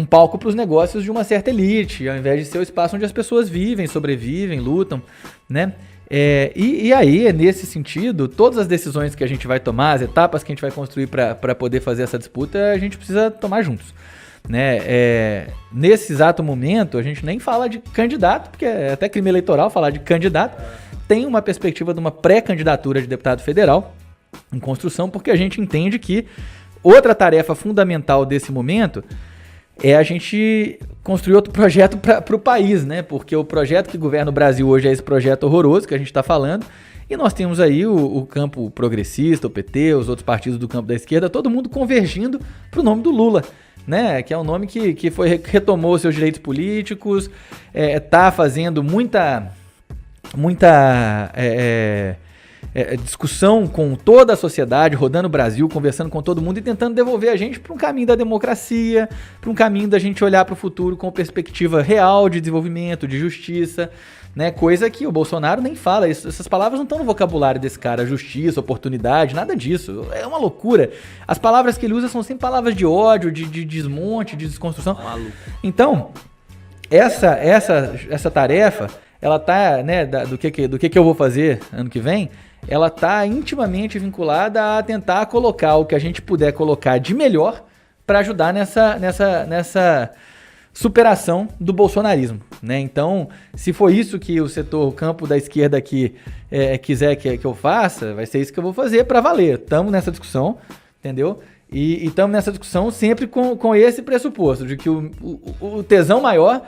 palco para os negócios de uma certa elite, ao invés de ser o espaço onde as pessoas vivem, sobrevivem, lutam, né? E aí, nesse sentido, todas as decisões que a gente vai tomar, as etapas que a gente vai construir para poder fazer essa disputa, a gente precisa tomar juntos. Né? Nesse exato momento, a gente nem fala de candidato, porque é até crime eleitoral falar de candidato. Tem uma perspectiva de uma pré-candidatura de deputado federal em construção, porque a gente entende que outra tarefa fundamental desse momento é a gente construir outro projeto para o país, né? Porque o projeto que governa o Brasil hoje é esse projeto horroroso que a gente está falando, e nós temos aí o campo progressista, o PT, os outros partidos do campo da esquerda, todo mundo convergindo para o nome do Lula, né? Que é um nome que retomou seus direitos políticos, está fazendo muita discussão com toda a sociedade, rodando o Brasil, conversando com todo mundo e tentando devolver a gente para um caminho da democracia, para um caminho da gente olhar para o futuro com perspectiva real de desenvolvimento, de justiça, né? Coisa que o Bolsonaro nem fala. Essas palavras não estão no vocabulário desse cara, justiça, oportunidade, nada disso. É uma loucura. As palavras que ele usa são sempre palavras de ódio, de desmonte, de desconstrução. Então, essa tarefa, ela tá, né, do que eu vou fazer ano que vem, ela tá intimamente vinculada a tentar colocar o que a gente puder colocar de melhor para ajudar nessa superação do bolsonarismo, né? Então, se for isso que o campo da esquerda aqui quiser que eu faça, vai ser isso que eu vou fazer para valer. Estamos nessa discussão, entendeu? E estamos nessa discussão sempre com esse pressuposto de que o tesão maior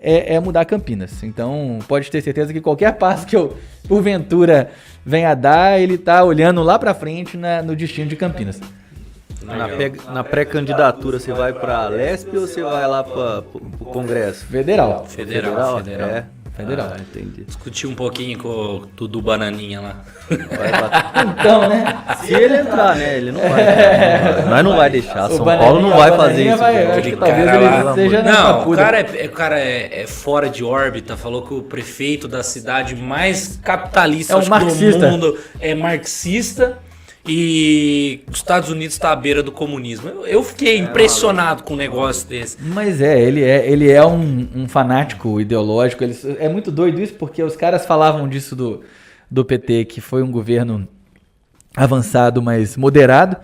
é mudar Campinas. Então, pode ter certeza que qualquer passo que eu, porventura, venha a dar, ele tá olhando lá pra frente no destino de Campinas. Na pré-candidatura, você vai pra Lespe ou você vai lá pro Congresso? Federal. Federal. Federal. Entendi. Discutir um pouquinho com o Dudu Bananinha lá. Então, né? Se ele entrar, né? Ele não vai. Nós não vai deixar. O São Bananinha- Paulo não vai o fazer Bananinha isso. vai- gente. acho que Aquele talvez cara ele lá- seja na Não, papuda. o cara é fora de órbita. Falou que o prefeito da cidade mais capitalista É um acho que do marxista. mundo é marxista. E os Estados Unidos está à beira do comunismo. Eu fiquei impressionado com um negócio desse. Mas ele é um fanático ideológico. É muito doido isso, porque os caras falavam disso do PT, que foi um governo avançado, mas moderado.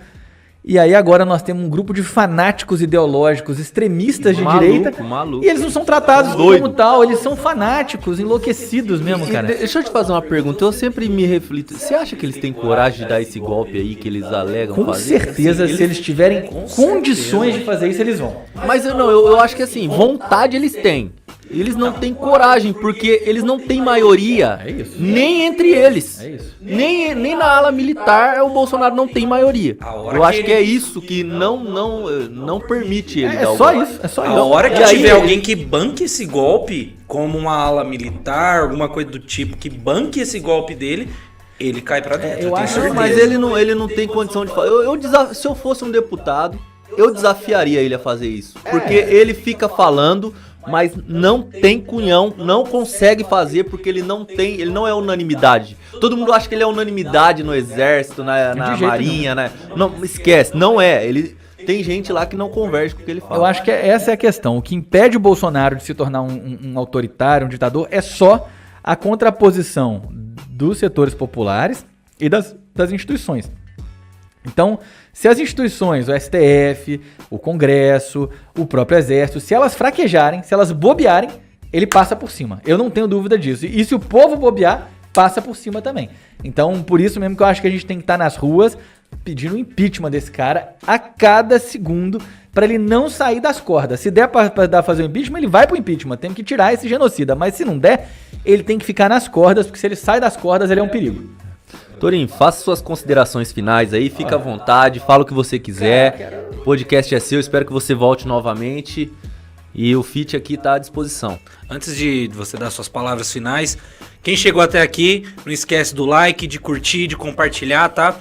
E aí agora nós temos um grupo de fanáticos ideológicos, extremistas de direita. Maluco. E eles não são tratados como tal, eles são fanáticos, enlouquecidos mesmo, cara. Deixa eu te fazer uma pergunta. Eu sempre me reflito. Você acha que eles têm coragem de dar esse golpe aí que eles alegam Com fazer? certeza, Assim, se eles tiverem condições de fazer isso, eles vão. Mas eu acho que assim, vontade eles têm. Eles não têm coragem, porque eles não têm maioria. É isso. Nem entre eles. É isso. Nem na ala militar o Bolsonaro não tem maioria. A hora Eu acho que que é isso que não permite ele É dar o só golpe. isso, é só A isso. hora que E aí tiver ele- alguém que banque esse golpe, como uma ala militar, alguma coisa do tipo, que banque esse golpe dele, ele cai pra dentro. eu tenho acho- certeza. Mas ele não tem condição de fazer. Se eu fosse um deputado, eu desafiaria ele a fazer isso. Porque ele fica falando, mas não tem cunhão, não consegue fazer porque ele não é unanimidade. Todo mundo acha que ele é unanimidade no exército, na jeito marinha, né? Não, esquece, não é. Ele tem gente lá que não converge com o que ele fala. Eu acho que essa é a questão. O que impede o Bolsonaro de se tornar um autoritário, um ditador, é só a contraposição dos setores populares e das instituições. Então, se as instituições, o STF, o Congresso, o próprio Exército, se elas fraquejarem, se elas bobearem, ele passa por cima. Eu não tenho dúvida disso. E se o povo bobear, passa por cima também. Então, por isso mesmo que eu acho que a gente tem que estar nas ruas pedindo o impeachment desse cara a cada segundo para ele não sair das cordas. Se der para fazer o impeachment, ele vai pro impeachment. Temos que tirar esse genocida. Mas se não der, ele tem que ficar nas cordas, porque se ele sai das cordas, ele é um perigo. Torinho, faça suas considerações finais aí, fica à vontade, fala o que você quiser. O podcast é seu, espero que você volte novamente. E o Fit aqui tá à disposição. Antes de você dar suas palavras finais, quem chegou até aqui, não esquece do like, de curtir, de compartilhar, tá?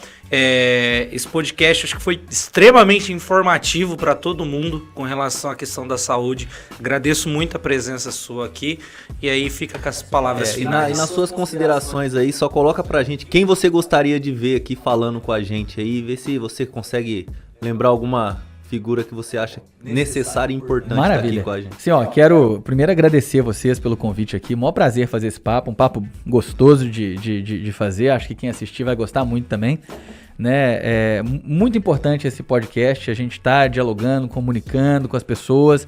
Esse podcast acho que foi extremamente informativo para todo mundo com relação à questão da saúde. Agradeço muito a presença sua aqui. E aí fica com as palavras E finais. nas suas considerações aí, só coloca pra gente quem você gostaria de ver aqui falando com a gente aí, vê se você consegue lembrar alguma figura que você acha necessária e importante estar aqui Maravilha. com a gente. Sim, ó, quero primeiro agradecer a vocês pelo convite aqui. Maior prazer fazer esse papo, um papo gostoso de fazer. Acho que quem assistir vai gostar muito também. Né? É muito importante esse podcast. A gente tá dialogando, comunicando com as pessoas.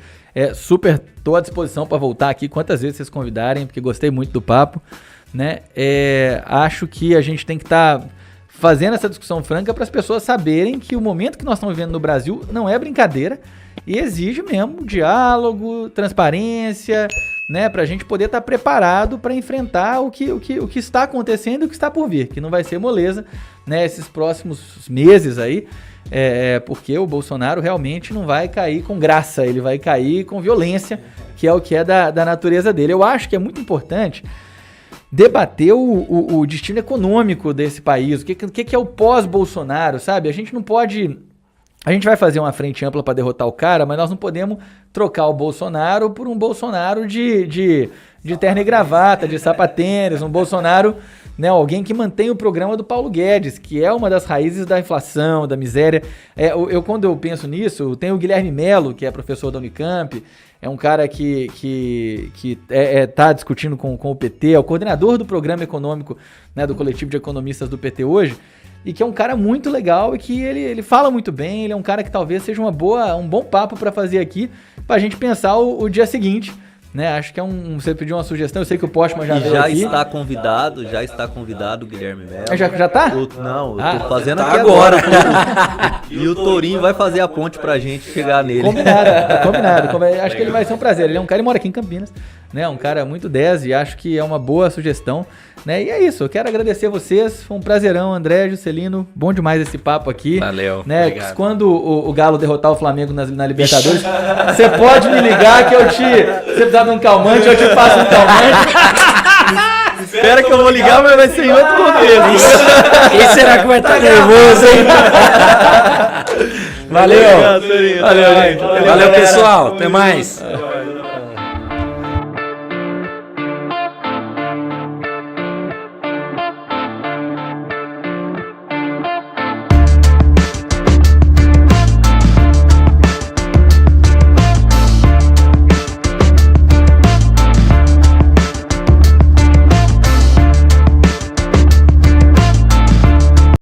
Tô à disposição para voltar aqui quantas vezes vocês convidarem, porque gostei muito do papo. Né? Acho que a gente tem que estar fazendo essa discussão franca para as pessoas saberem que o momento que nós estamos vivendo no Brasil não é brincadeira e exige mesmo diálogo, transparência, né, para a gente poder estar preparado para enfrentar o que está acontecendo e o que está por vir, que não vai ser moleza, né, esses próximos meses aí, porque o Bolsonaro realmente não vai cair com graça, ele vai cair com violência, que é o que é da natureza dele. Eu acho que é muito importante debater o destino econômico desse país, o que é o pós-Bolsonaro, sabe? A gente não pode... A gente vai fazer uma frente ampla para derrotar o cara, mas nós não podemos trocar o Bolsonaro por um Bolsonaro de terno e gravata, de sapatênis, um Bolsonaro, né, alguém que mantém o programa do Paulo Guedes, que é uma das raízes da inflação, da miséria. Quando eu penso nisso, tem o Guilherme Melo, que é professor da Unicamp, é um cara que tá discutindo com o PT, é o coordenador do programa econômico, né, do coletivo de economistas do PT hoje, e que é um cara muito legal e que ele fala muito bem, ele é um cara que talvez seja um bom papo para fazer aqui, pra gente pensar o dia seguinte, né? Acho que você pediu uma sugestão, eu sei que o Postman já veio aqui. Já está convidado o Guilherme Melo. Já tá? Eu tô fazendo tá aqui agora. E o Torinho vai fazer a ponte pra gente chegar nele. Combinado. Acho que ele vai ser um prazer. Ele é um cara que mora aqui em Campinas, né? Um cara muito 10 e acho que é uma boa sugestão, né? E é isso, eu quero agradecer a vocês, foi um prazerão, André, Juscelino, bom demais esse papo aqui. Valeu, né? obrigado. Quando o Galo derrotar o Flamengo na Libertadores, você pode me ligar que se você precisar de um calmante, eu te passo um calmante. Espera que eu vou ligar, mas vai ser em outro contexto. Quem será que vai estar nervoso, hein? Valeu. Valeu, gente. Valeu, pessoal. Até mais.